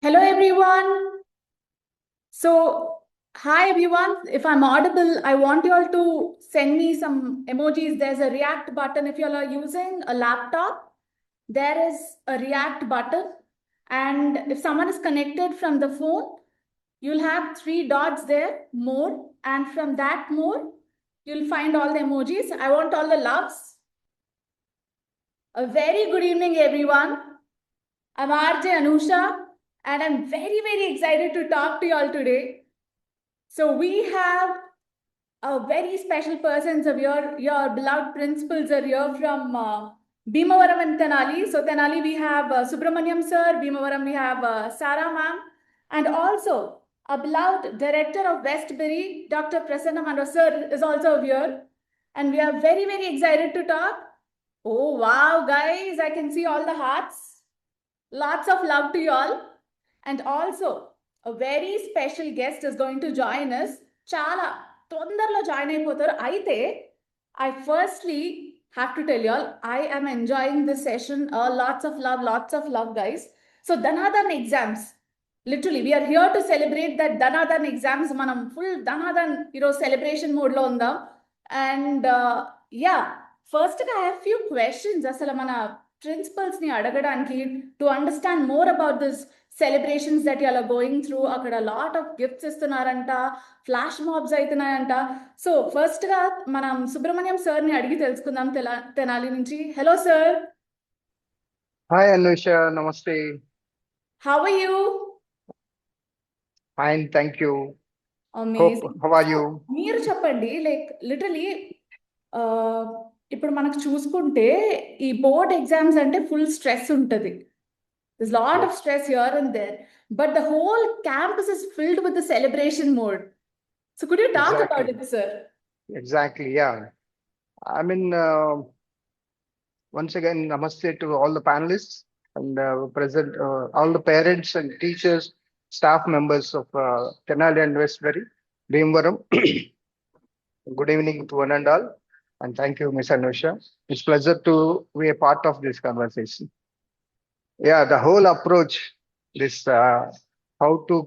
Hello, everyone. So, hi, everyone. If I'm audible, I want you all to send me some emojis. There's a react button. If you all are using a laptop, there is a react button. And if someone is connected from the phone, you'll have three dots there, more. And from that more, you'll find all the emojis. I want all the loves. A very good evening, everyone. I'm RJ Anusha, and I'm very, very excited to talk to you all today. So we have a very special person. So your beloved principals are here from Bhimavaram and Tenali. So Tenali, we have Subramaniam sir. Bhimavaram, we have Sarah ma'am. And also a beloved director of Westbury, Dr. Prasanna Manda sir is also here. And we are very, very excited to talk. Oh, wow, guys, I can see all the hearts. Lots of love to you all. And also, a very special guest is going to join us. చాలా తొందరలో join అయిపోతారు అయితే I firstly have to tell you all, I am enjoying this session. Lots of love, guys. So, Dhanadhan exams. Literally, we are here to celebrate that Dhanadhan exams. Manam full Dhanadhan, celebration mode lo undam. And yeah, first I have few questions. అసలు మన principals ని అడగడానికి to understand more about this celebrations that you are going through. అక్కడ lot of gifts ఇస్తున్నారంట, flash mobs అవుతున్నాయంట. So first గా మనం Subrahmanyam sir ని అడిగి తెలుసుకుందాం తెనాలి నుంచి. Hello sir. Hi Anusha, namaste. How are you? Fine, thank you. Amazing. How are you? మీరు చెప్పండి, లైక్ లిటరలీ ఇప్పుడు మనకు చూసుకుంటే ఈ బోర్డ్ ఎగ్జామ్స్ అంటే ఫుల్ స్ట్రెస్ ఉంటుంది. There's a lot of stress here and there, but the whole campus is filled with the celebration mode. So could you talk about it, sir? Exactly, yeah. I mean, once again, namaste to all the panelists and present, all the parents and teachers, staff members of Tenali and Westbury, Bhimavaram. Good evening to one and all, and thank you, Miss Anusha. It's a pleasure to be a part of this conversation. Yeah, the whole approach, this how to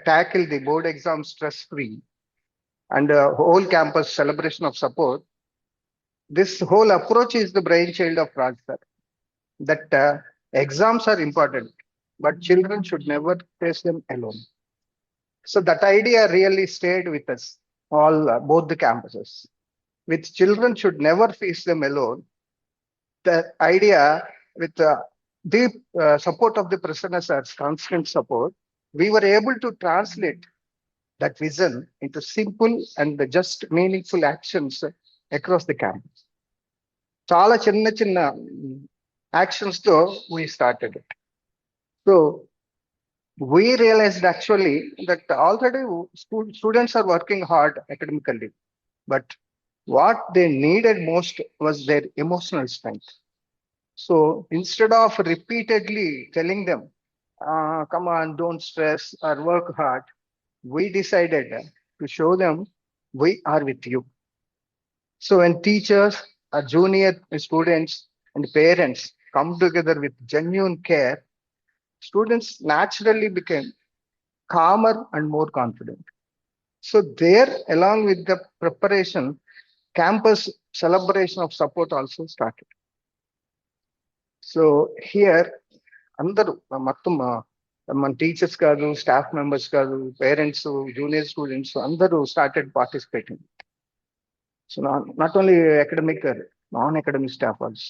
tackle the board exam stress-free and whole campus celebration of support. This whole approach is the brainchild of Raj sir. That exams are important, but children should never face them alone. So that idea really stayed with us, all both the campuses. With children should never face them alone. The idea with deep support of the Prasanna sir's constant support, we were able to translate that vision into simple and just meaningful actions across the campus. Chala chinna chinna actions తో we started it. So we realized actually that already students are working hard academically, but what they needed most was their emotional strength. So instead of repeatedly telling them, come on, don't stress or work hard, we decided to show them we are with you. So when teachers, junior students, and parents come together with genuine care, students naturally became calmer and more confident. So there, along with the preparation, campus celebration of support also started. So here, అందరూ మొత్తం మన teachers కాదు, staff members కాదు, parents, junior students అందరూ started participating. So not only academic, non academic staff also.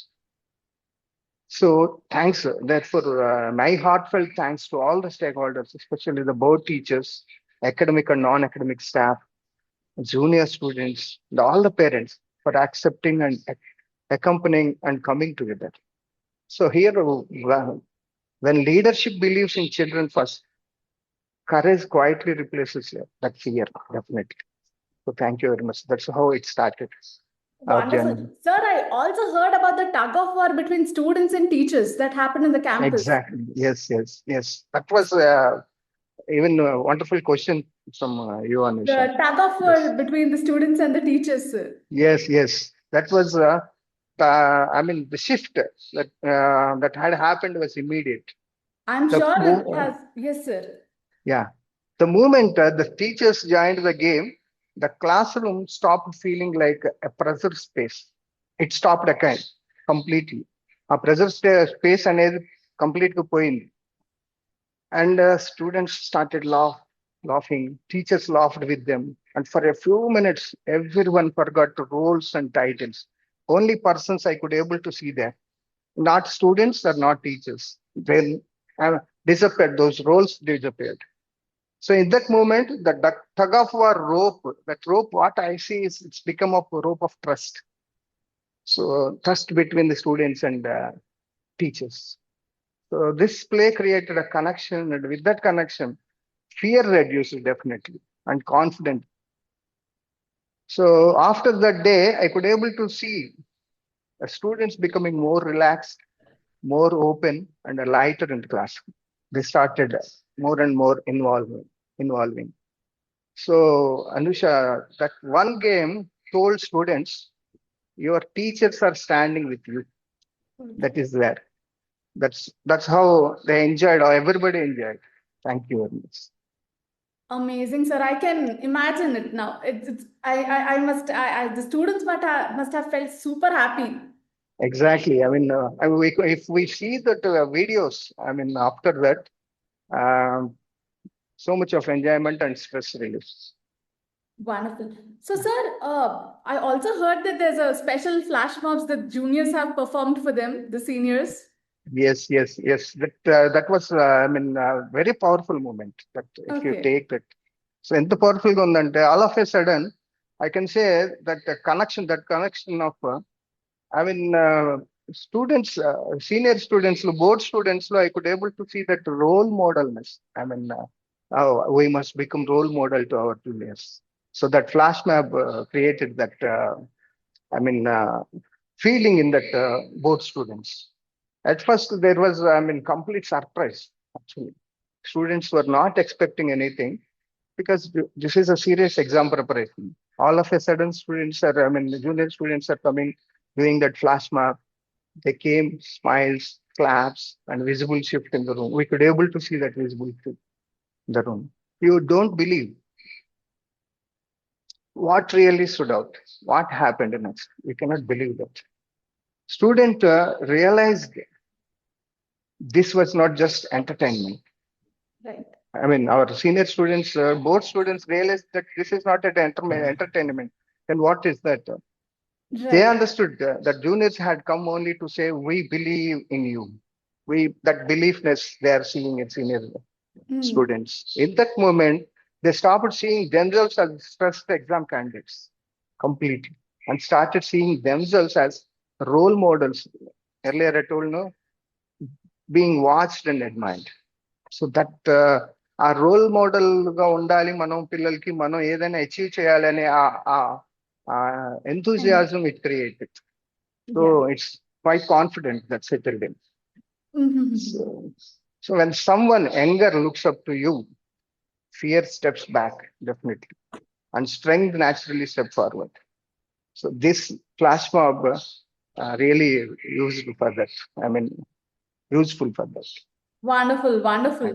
So thanks, therefore, my heartfelt thanks to all the stakeholders, especially the board teachers, academic and non-academic staff, junior students, and all the parents for accepting and accompanying and coming together. So here, when leadership believes in children first, courage quietly replaces that fear, definitely. So thank you very much. That's how it started. Wonderful. Sir, I also heard about the tug of war between students and teachers that happened in the campus. Exactly. Yes. That was even a wonderful question from you, Anusha. The tug of war between the students and the teachers, sir. Yes. That was, I mean, the shift that had happened was immediate. I'm The sure mo- it has. Yes, sir. yeah, the moment the teachers joined the game, the classroom stopped feeling like a pressure space. It stopped again completely. A pressure space అనేది complete గా పోయింది. And students started laughing. Teachers laughed with them. And for a few minutes, everyone forgot roles and titles. Only persons I could able to see there, not students or not teachers. Then disappeared. Those roles disappeared. So in that moment, the tug of war rope, that rope, what I see is it's become a rope of trust. So trust between the students and teachers. So this play created a connection, and with that connection, fear reduces definitely and confidence. So after that day, I could able to see students becoming more relaxed, more open, and lighter in the classroom. They started more and more involving. So Anusha, that one game told students, your teachers are standing with you. That is there. That's how they enjoyed, or everybody enjoyed. Thank you very much. Amazing, sir. I can imagine it now. The students must have felt super happy. Exactly. I mean, if we see that videos, I mean, after that, um, so much of enjoyment and stress relief. Wonderful. So, sir, I also heard that there's a special flash mobs that juniors have performed for them, the seniors. Yes. That was, I mean, a very powerful moment. That if you Okay. take that, so ఎంత powerful గా ఉందంటే all of a sudden, I can say that that connection of, I mean, students, senior students, board students, I could able to see that role modelness. I mean, we must become role model to our juniors. So that flash mob created that, I mean, feeling in that board students. At first, there was, I mean, complete surprise. Actually, students were not expecting anything because this is a serious exam preparation. All of a sudden, students are, I mean, the junior students are coming, doing that flash mob. They came, smiles, claps, and visible shift in the room. We could able to see that visible shift in the room. You don't believe what really stood out. What happened next? We cannot believe that. Student realized this was not just entertainment. Right. I mean, our senior students, board students realized that this is not an entertainment. Then what is that? They Right. understood that juniors had come only to say, "We believe in you." That beliefness they are seeing in senior students. In that moment, they stopped seeing themselves as stressed exam candidates completely and started seeing themselves as role models. Earlier, I told no, being watched and admired. So that ఆ role model గా ఉండాలి మనం పిల్లలకి మనం ఏదైనా achieve చేయాలనే ఆ enthusiasm it created. So it's quite confident that settled in. So when someone younger looks up to you, fear steps back definitely, and strength naturally step forward. So this flash mob really used for that. I mean, useful for that. Wonderful, wonderful.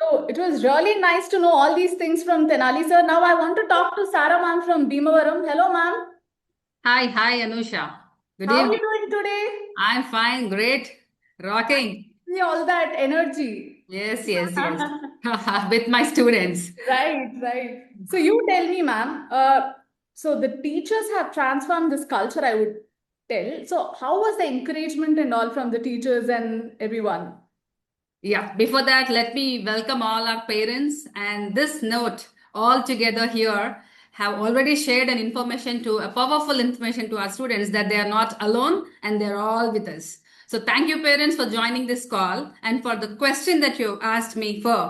So it was really nice to know all these things from Tenali sir. Now I want to talk to Sarah ma'am from Bhimavaram. Hello, ma'am. Hi, Anusha. Good How are evening. you doing today? I'm fine, great, rocking. See all that energy. Yes. With my students. Right. So you tell me, ma'am. So the teachers have transformed this culture, I would tell. So how was the encouragement and all from the teachers and everyone? Yeah, before that, let me welcome all our parents. And this note, all together here, have already shared an information to a powerful information to our students that they are not alone and they're all with us. So thank you, parents, for joining this call and for the question that you asked me for.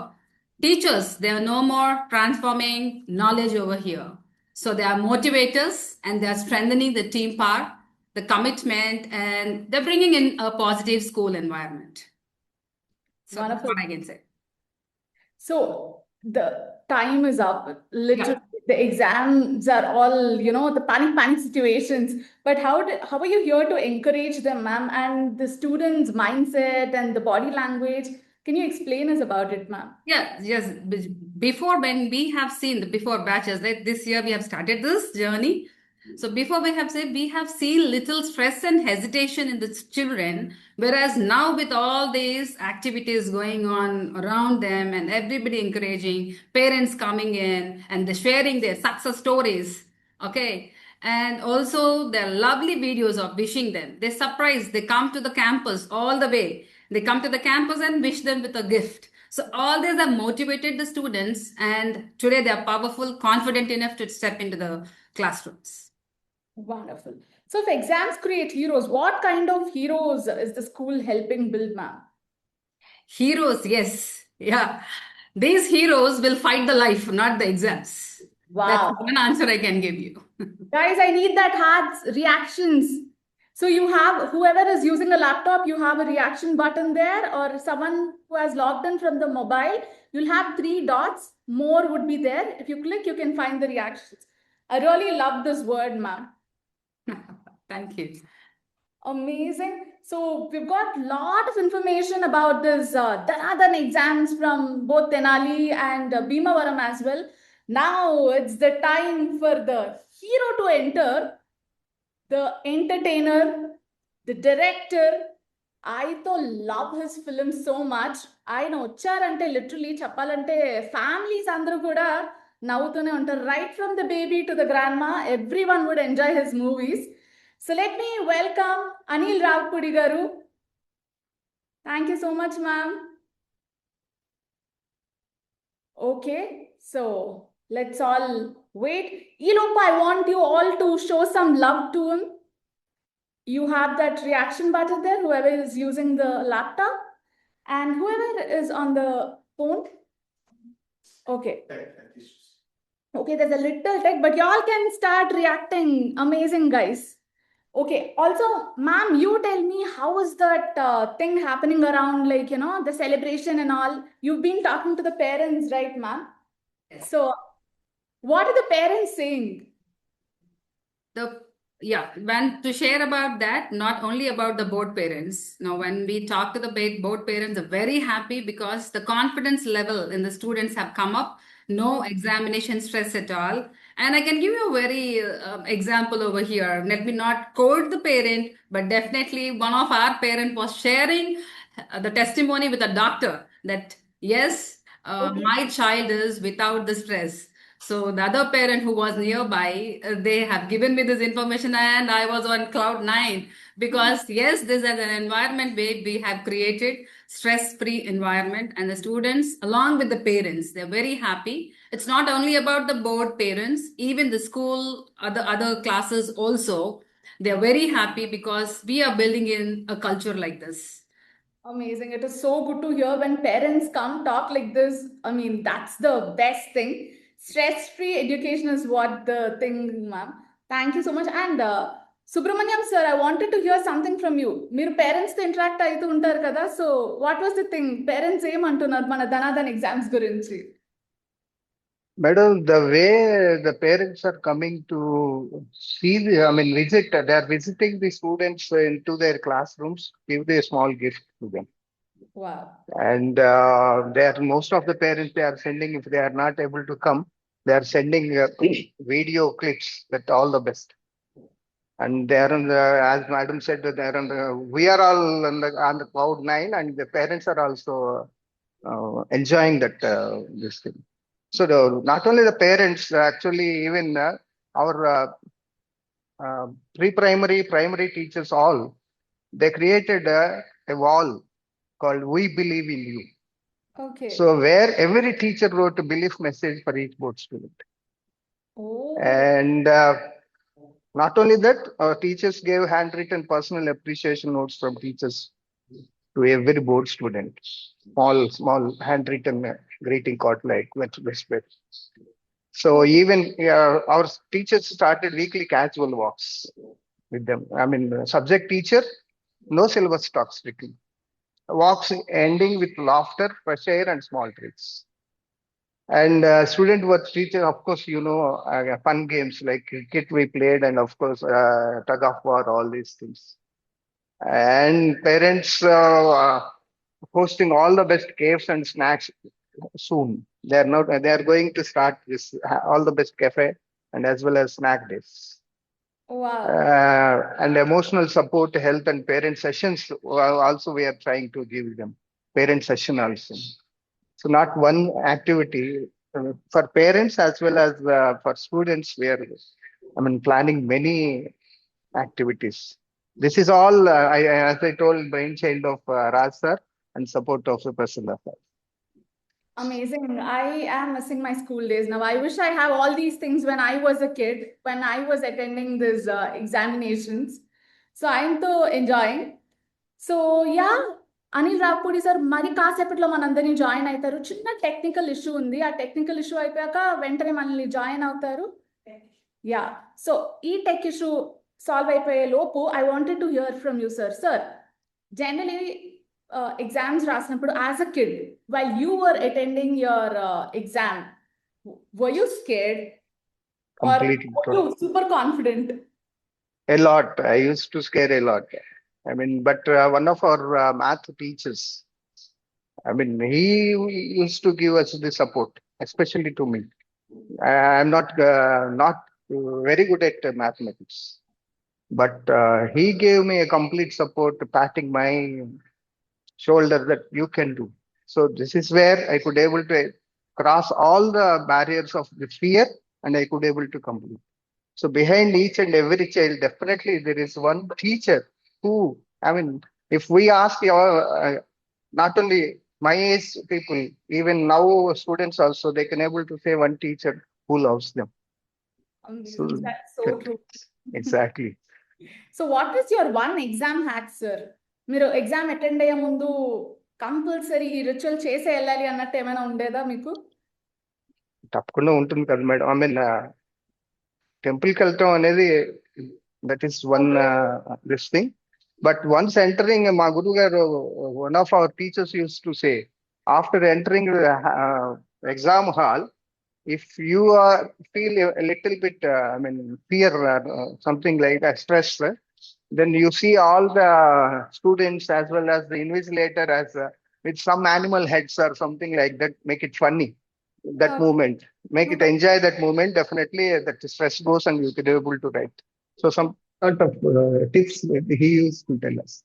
Teachers, they are no more transforming knowledge over here. So they are motivators and they are strengthening the team power, the commitment, and they're bringing in a positive school environment. So that's what I can say. So the time is up. Literally, the exams are all, the panic situations. But how are you here to encourage them, ma'am, and the students' mindset and the body language? Can you explain us about it, ma'am? Yeah, yes. Before, when we have seen the before batches, like this year we have started this journey. So before we have said we have seen little stress and hesitation in the children, whereas now with all these activities going on around them and everybody encouraging, parents coming in and they sharing their success stories, okay, and also their lovely videos of wishing them. They surprise, they come to the campus all the way. They come to the campus and wish them with a gift. So all these have motivated the students, and today they are powerful, confident enough to step into the classrooms. Wonderful. So if exams create heroes, what kind of heroes is the school helping build, ma'am? Heroes, yes. Yeah. These heroes will fight the life, not the exams. That's Wow. one answer I can give you. Guys, I need that heart's reactions. So you have, whoever is using a laptop, you have a reaction button there, or someone who has logged in from the mobile, you'll have 3 dots. More would be there. If you click, you can find the reactions. I really love this word, ma'am. Thank you. Amazing. So we've got a lot of information about this Dhanadhan exams from both Tenali and Bhimavaram as well. Now it's the time for the hero to enter, the entertainer, the director. I love his film so much. ఆయన వచ్చారంటే literally చెప్పాలంటే families అందరూ కూడా నవ్వుతూనే ఉంటారు. Right from the baby to the grandma, everyone would enjoy his movies. So let me welcome Anil Ravpudi garu. Thank you so much, ma'am. Okay, so let's all wait. Ilopa, I want you all to show some love to him. You have that reaction button there, whoever is using the laptop and whoever is on the phone. Okay. Okay, there's a little tech, but y'all can start reacting. Amazing, guys. Okay, also, ma'am, you tell me how is that thing happening around, like, you know, the celebration and all. You've been talking to the parents, right, ma'am? Yes. So, what are the parents saying? When to share about that, not only about the board parents. Now, when we talk to the board parents, they're very happy because the confidence level in the students have come up. No examination stress at all. And I can give you a very example over here. Let me not quote the parent, but definitely one of our parents was sharing the testimony with a doctor that yes, my child is without the stress. So the other parent who was nearby, they have given me this information and I was on cloud 9 because yes, this is an environment where we have created stress-free environment and the students along with the parents, they're very happy. It's not only about the board parents, even the school, other classes also, they're very happy because we are building in a culture like this. Amazing. It is so good to hear when parents come talk like this. I mean, that's the best thing. Stress-free education is what the thing, ma'am. Thank you so much. And Subramaniam sir, I wanted to hear something from you. Meer parents to interact aitu untaru kada. So what was the thing? Parents em antunnaru mana Dhanadhan exams gurinchi? Madam, the way the parents are coming to see, visit, they are visiting the students into their classrooms, give a small gift to them. Wow. And most of the parents, they are sending, if they are not able to come, they are sending video clips that all the best. And they are on the, as madam said, they are on the, we are all on the cloud 9 and the parents are also enjoying that this thing. So not only the parents, actually even our pre-primary, primary teachers all, they created a wall called We Believe in You. Okay. So where every teacher wrote a belief message for each board student. Oh. And not only that, teachers gave handwritten personal appreciation notes from teachers to every board student. Small handwritten greeting card like respect. So even our teachers started weekly casual walks with them. Subject teacher, no syllabus talks strictly. Walks ending with laughter, fresh air, and small treats. And student was teacher, of course, fun games like cricket we played, and of course, tug of war, all these things. And parents hosting all the best caves and snacks soon. They are not. They are going to start this all the best cafe and as well as snack days. Wow. And emotional support, health, and parent sessions. Also, we are trying to give them parent session also. So not one activity for parents as well as for students. We are, planning many activities. This is all, as I told, brainchild of Raj sir and support of the Prasanna sir. Amazing. I am missing my school days now. I wish I have all these things when I was a kid, when I was attending these examinations. So I'm so enjoying. So yeah, Anil Rapudi sir, మరి కాసేపట్లో మనందరినీ join అవుతారు. చిన్న technical issue ఉంది. ఆ technical issue అయిపోయాక వెంటనే మనల్ని జాయిన్ అవుతారు. యా, సో ఈ టెక్ ఇష్యూ సాల్వ్ అయిపోయే లోపు I wanted to hear from you sir. Sir, generally exams రాసినప్పుడు as a kid, while you were attending your exam, were you scared or Completely. were you super confident? A lot. I used to scare a lot. But one of our math teachers, he used to give us the support, especially to me. I'm not very good at mathematics, but he gave me a complete support, patting my shoulder that you can do. So this is where I could able to cross all the barriers of the fear and I could able to complete. So behind each and every child, definitely there is one teacher who, if we ask not only my age people, even now students also, they can able to say one teacher who loves them. That's so true. Exactly. So what is your one exam hack, sir? మీరు exam attend అయ్యే ముందు compulsory ఈ ritual చేసే వెళ్ళాలి అన్నట్టు ఏమైనా ఉండేదా మీకు? తప్పకుండా ఉంటుంది కదా మేడం. టెంపుల్కి వెళ్ళటం అనేది that is one this thing. But once entering, మా గురువు గారు, one of our teachers use to say, after entering exam hall, if you feel a little bit fear or something like that, stress, then you see all the students as well as the invigilator as with some animal heads or something like that, make it funny, that moment, make it enjoy that moment. Definitely that stress goes and you can be able to write. So some sort of tips that he used to tell us.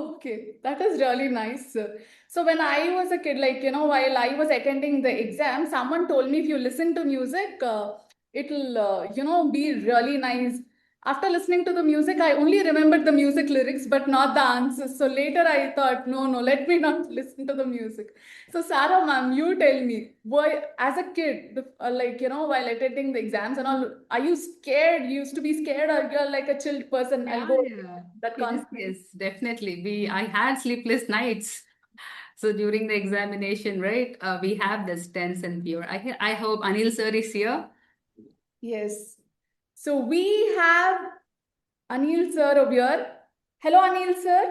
Okay, that is really nice, sir. So when I was a kid, while I was attending the exam, someone told me if you listen to music, it'll, be really nice. After listening to the music, I only remembered the music lyrics, but not the answers. So later I thought, no, let me not listen to the music. So Sarah ma'am, you tell me, why, as a kid, while attending the exams and all, are you scared? You used to be scared, or you're like a chilled person? I'll go that confidence. Yes, definitely. I had sleepless nights. So during the examination, right, we have this tense and fear. I hope Anil sir is here. Yes. So we have Anil sir over here. Hello, Anil sir.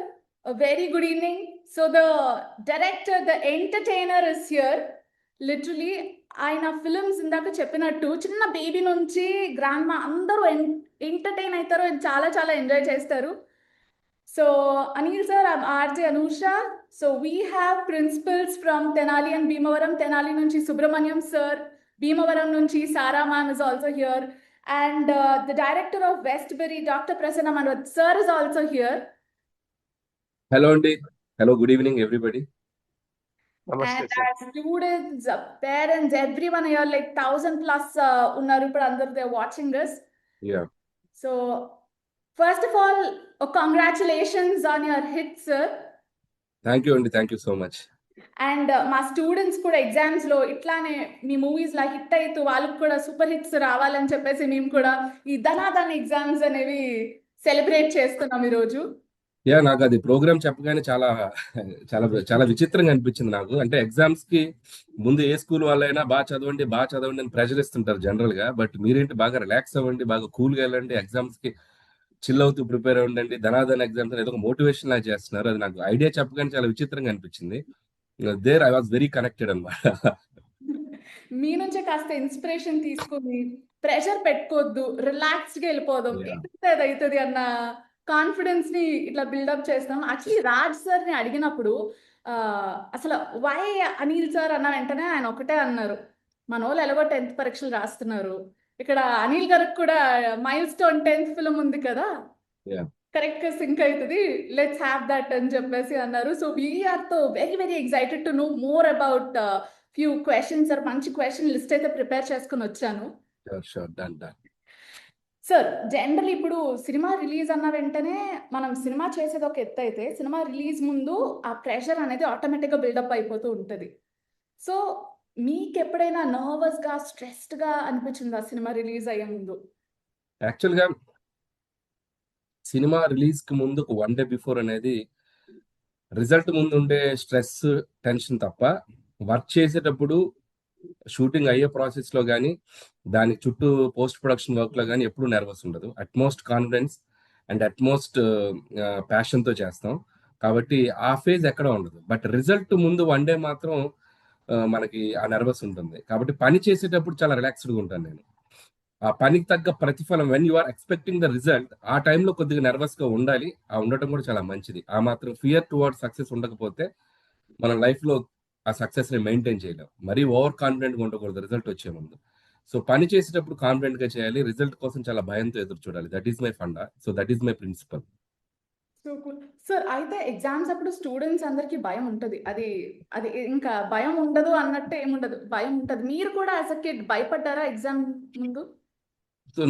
A very good evening. So the director, the entertainer is here. Literally, ఆయన films ఇందాక చెప్పినట్టు చిన్న baby నుంచి grand మా అందరూ entertain అవుతారు, చాలా చాలా ఎంజాయ్ చేస్తారు. So Anil sir, I'm RJ Anusha. So we have principals from Tenali and Bhimavaram. Tenali nunchi Subramaniam sir, Bhimavaram nunchi Sarah ma'am is also here. And the director of Westbury, Dr. Prasanna Manvat sir is also here. Hello, Andy. Hello, good evening, everybody. Namaste, And sir. our students, parents, everyone here, like 1,000 plus unnaru ippudu andaru, they're watching us. Yeah. So first of all, congratulations on your hit, sir. Thank you, Andy. Thank you so much. And మా students కూడా exams లో ఇట్లానే మీ movies లా hit అయితే వాళ్ళకి కూడా super hits రావాలని చెప్పేసి మేము కూడా ఈ ధనాధన ఎగ్జామ్స్ అనేవి సెలబ్రేట్ చేస్తున్నాం ఈరోజు. యా, నాకు అది ప్రోగ్రామ్ చెప్పగానే చాలా చాలా చాలా విచిత్రంగా అనిపించింది నాకు. అంటే ఎగ్జామ్స్ కి ముందు ఏ స్కూల్ వాళ్ళైనా బాగా చదవండి అని ప్రెషర్ ఇస్తుంటారు జనరల్ గా. బట్ మీరేంటి బాగా రిలాక్స్ అవ్వండి, బాగా కూల్ గా వెళ్ళండి, ఎగ్జామ్స్ కి చిల్ అవుతూ ప్రిపేర్ అవ్వండి, ధనాధన ఎగ్జామ్స్ ఏదో ఒక మోటివేషన్ లా చేస్తున్నారు. అది నాకు ఐడియా చెప్పగానే చాలా విచిత్రంగా అనిపించింది. There I was very connected అన్నమాట. మీ నుంచే కాస్త ఇన్స్పిరేషన్ తీసుకుని ప్రెషర్ పెట్టుకోవద్దు, రిలాక్స్డ్ గా వెళ్ళిపోదాం, అది అవుతుంది అన్న కాన్ఫిడెన్స్ ని ఇట్లా బిల్డప్ చేస్తాం. యాక్చువల్లీ రాజ్ సార్ ని అడిగినప్పుడు అసలు వై అనిల్ సార్ అన్న వెంటనే ఆయన ఒకటే అన్నారు, మన వాళ్ళు ఎలాగో 10th పరీక్షలు రాస్తున్నారు, ఇక్కడ అనిల్ గారికి కూడా మైల్ స్టోన్ 10th ఫిల్మ్ ఉంది కదా, Yeah. కరెక్ట్ గా సింక్ అవుతుంది, లెట్స్ హ్యావ్ దట్ అని చెప్పేసి అన్నారు. సో వీఆర్ తో very very excited to know more about few questions. Sir మంచి క్వశ్చన్ లిస్ట్ అయితే ప్రిపేర్ చేసుకుని వచ్చాను. Sure, done. సార్ జనరల్ ఇప్పుడు సినిమా రిలీజ్ అన్న వెంటనే మనం సినిమా చేసేది ఒక ఎత్తు అయితే, సినిమా రిలీజ్ ముందు ఆ ప్రెషర్ అనేది ఆటోమేటిక్గా బిల్డప్ అయిపోతూ ఉంటుంది. సో మీకు ఎప్పుడైనా నర్వస్ గా స్ట్రెస్డ్ గా అనిపించిందా సినిమా రిలీజ్ అయ్యే ముందు? యాక్చువల్గా సినిమా రిలీజ్ కి ముందు ఒక 1 day బిఫోర్ అనేది రిజల్ట్ ముందు ఉండే స్ట్రెస్ టెన్షన్ తప్ప, వర్క్ చేసేటప్పుడు షూటింగ్ అయ్యే ప్రాసెస్ లో కానీ దాని చుట్టూ పోస్ట్ ప్రొడక్షన్ వర్క్ లో కానీ ఎప్పుడు నర్వస్ ఉండదు. Utmost confidence and utmost passion తో చేస్తాం కాబట్టి ఆ ఫేజ్ ఎక్కడ ఉండదు. బట్ రిజల్ట్ ముందు 1 day మాత్రం మనకి ఆ నర్వస్ ఉంటుంది. కాబట్టి పని చేసేటప్పుడు చాలా రిలాక్స్డ్గా ఉంటాను నేను. ఆ పనికి తగ్గ ప్రతిఫలం when you are expecting the result, ఆ టైంలో కొద్దిగా నర్వస్ గా ఉండాలి. ఆ ఉండటం కూడా చాలా మంచిది. ఆ మాత్రం ఫియర్ టువర్డ్ సక్సెస్ ఉండకపోతే మన లైఫ్ లో ఆ సక్సెస్ ని మెయింటైన్ చేయలేం. మరీ ఓవర్ కాన్ఫిడెంట్ గా ఉండకూడదు రిజల్ట్ వచ్చే ముందు. సో పని చేసేటప్పుడు కాన్ఫిడెంట్ గా చేయాలి, రిజల్ట్ కోసం చాలా భయంతో ఎదురు చూడాలి. That is my funda. So that is my principle. Sir అయితే ఎగ్జామ్స్ అప్పుడు స్టూడెంట్స్ అందరికి భయం ఉంటుంది. అది అది ఇంకా భయం ఉండదు అన్నట్టు ఏముండదు, భయం ఉంటుంది. మీరు కూడా యాజ్ అ కిడ్ భయపడ్డారా ఎగ్జామ్ ముందు? సో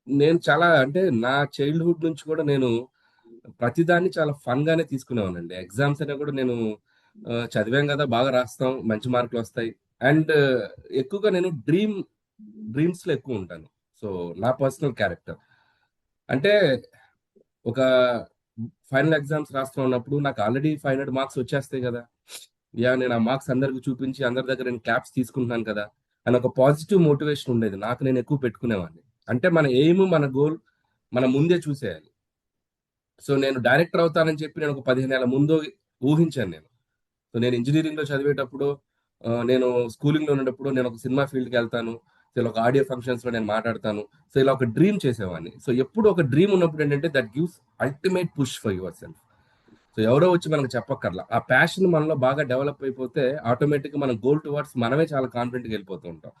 నేను చాలా అంటే నా చైల్డ్హుడ్ నుంచి కూడా నేను ప్రతిదాన్ని చాలా ఫన్ గానే తీసుకునేవానండి. ఎగ్జామ్స్ అయినా కూడా నేను చదివాం కదా, బాగా రాస్తాం, మంచి మార్కులు వస్తాయి. అండ్ ఎక్కువగా నేను డ్రీమ్స్ లో ఎక్కువ ఉంటాను. సో నా పర్సనల్ క్యారెక్టర్ అంటే ఒక ఫైనల్ ఎగ్జామ్స్ రాస్తున్నప్పుడు నాకు ఆల్రెడీ 500 మార్క్స్ వచ్చేస్తాయి కదా, నేను ఆ మార్క్స్ అందరికి చూపించి అందరి దగ్గర నేను క్లాప్స్ తీసుకుంటున్నాను కదా అని ఒక పాజిటివ్ మోటివేషన్ ఉండేది నాకు. నేను ఎక్కువ పెట్టుకునేవాడిని. అంటే మన ఎయిమ్, మన గోల్ మన ముందే చూసేయాలి. సో నేను డైరెక్టర్ అవుతానని చెప్పి నేను ఒక 15 ఏళ్ల ముందు ఊహించాను నేను. సో నేను ఇంజనీరింగ్ లో చదివేటప్పుడు, నేను స్కూలింగ్ లో ఉన్నప్పుడు నేను ఒక సినిమా ఫీల్డ్కి వెళ్తాను, సో ఇలా ఒక ఆడియో ఫంక్షన్స్ లో నేను మాట్లాడతాను, సో ఇలా ఒక డ్రీమ్ చేసేవాడిని. సో ఎప్పుడు ఒక డ్రీమ్ ఉన్నప్పుడు ఏంటంటే that gives ultimate push for your self. So ఎవరో వచ్చి మనకు చెప్పక్కర్లా, ఆ ప్యాషన్ మనలో బాగా డెవలప్ అయిపోతే ఆటోమేటిక్గా మనం గోల్ టువర్డ్స్ మనమే చాలా కాన్ఫిడెంట్గా వెళ్ళిపోతూ ఉంటాం.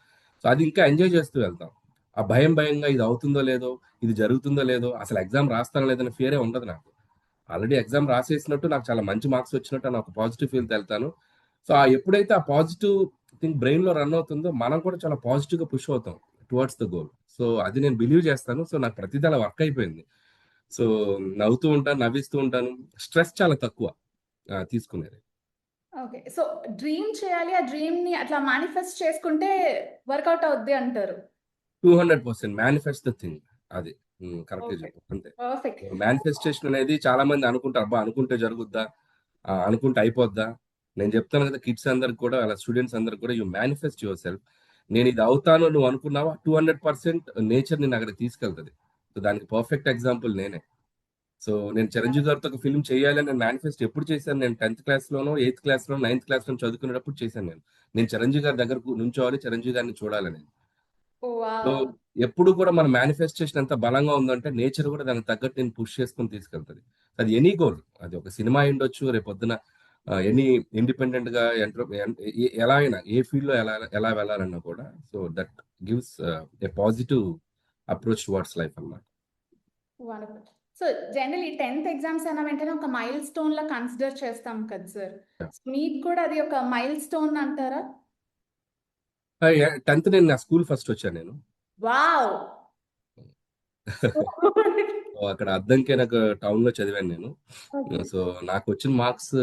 సో అది ఇంకా ఎంజాయ్ చేస్తూ వెళ్తాం. ఆ భయంగా ఇది అవుతుందో లేదో, ఇది జరుగుతుందో లేదో, అసలు ఎగ్జామ్ రాస్తానో లేదని ఫియరే ఉండదు నాకు. ఆల్రెడీ ఎగ్జామ్ రాసేసినట్టు, నాకు చాలా మంచి మార్క్స్ వచ్చినట్టు అని ఒక పాజిటివ్ ఫీల్ వెళ్తాను. సో ఎప్పుడైతే ఆ పాజిటివ్ థింగ్ బ్రెయిన్ లో రన్ అవుతుందో మనం కూడా చాలా పాజిటివ్ గా పుష్ అవుతాం టువర్డ్స్ ద గోల్. సో అది నేను బిలీవ్ చేస్తాను. సో నాకు ప్రతిదీ అలా వర్క్ అయిపోయింది. సో నవ్వుతూ ఉంటాను, నవ్విస్తూ ఉంటాను, స్ట్రెస్ చాలా తక్కువ తీసుకునేది. ఓకే, సో డ్రీమ్ చేయాలి, ఆ డ్రీమ్ ని అట్లా మేనిఫెస్ట్ చేసుకుంటే వర్కౌట్ అవుద్ది అంటారు. 200% మేనిఫెస్ట్ ద థింగ్. అది కరెక్ట్ చెప్పు. అంతే. పర్ఫెక్ట్. మేనిఫెస్టేషన్ అనేది చాలా మంది అనుకుంటారు, అబ్బా అనుకుంటే జరుగుద్దా, అనుకుంటే అయిపోద్దా. నేను చెప్తాను కదా కిడ్స్ అందరికి కూడా, అలా స్టూడెంట్స్ అందరికి కూడా, యూ మేనిఫెస్ట్ యువర్ సెల్ఫ్. నేను ఇది అవుతాను నువ్వు అనుకున్నావా, 200% నేచర్ నిన్ను అక్కడికి తీసుకెళ్తుంది. సో దానికి పర్ఫెక్ట్ ఎగ్జాంపుల్ నేనే. సో నేను చిరంజీవి గారితో ఒక ఫిల్మ్ చేయాలని నేను మేనిఫెస్ట్ ఎప్పుడు చేశాను, నేను 10th క్లాస్లోనో 8th క్లాస్లో 9th క్లాస్లో చదువుకునేటప్పుడు చేశాను. నేను చిరంజీవి గారి దగ్గరకు నుంచోవాలి, చిరంజీవి గారిని చూడాలని. సో ఎప్పుడు కూడా మన మేనిఫెస్టేషన్ ఎంత బలంగా ఉందంటే నేచర్ కూడా దానికి తగ్గట్టు నేను పుష్ చేసుకుని తీసుకెళ్తుంది. అది ఎనీ గోల్, అది ఒక సినిమా ఉండొచ్చు, రేపొద్దున ఎనీ ఇండిపెండెంట్ గా ఎలా అయినా, ఏ ఫీల్డ్ లో ఎలా వెళ్ళాలన్నా కూడా. So that gives a positive approach towards life అన్నమాట. సో జనరల్ 10th ఎగ్జామ్స్ అయిన వెంటనే ఒక మైల్ స్టోన్ లా కన్సిడర్ చేస్తాం కదా సార్, మీకు కూడా అది ఒక మైల్ స్టోన్ అంటారా? 10th నేను నా స్కూల్ ఫస్ట్ వచ్చాను నేను. వావ్. అక్కడ అద్దంకే నాకు టౌన్ లో చదివాను నేను. సో నాకు వచ్చిన మార్క్స్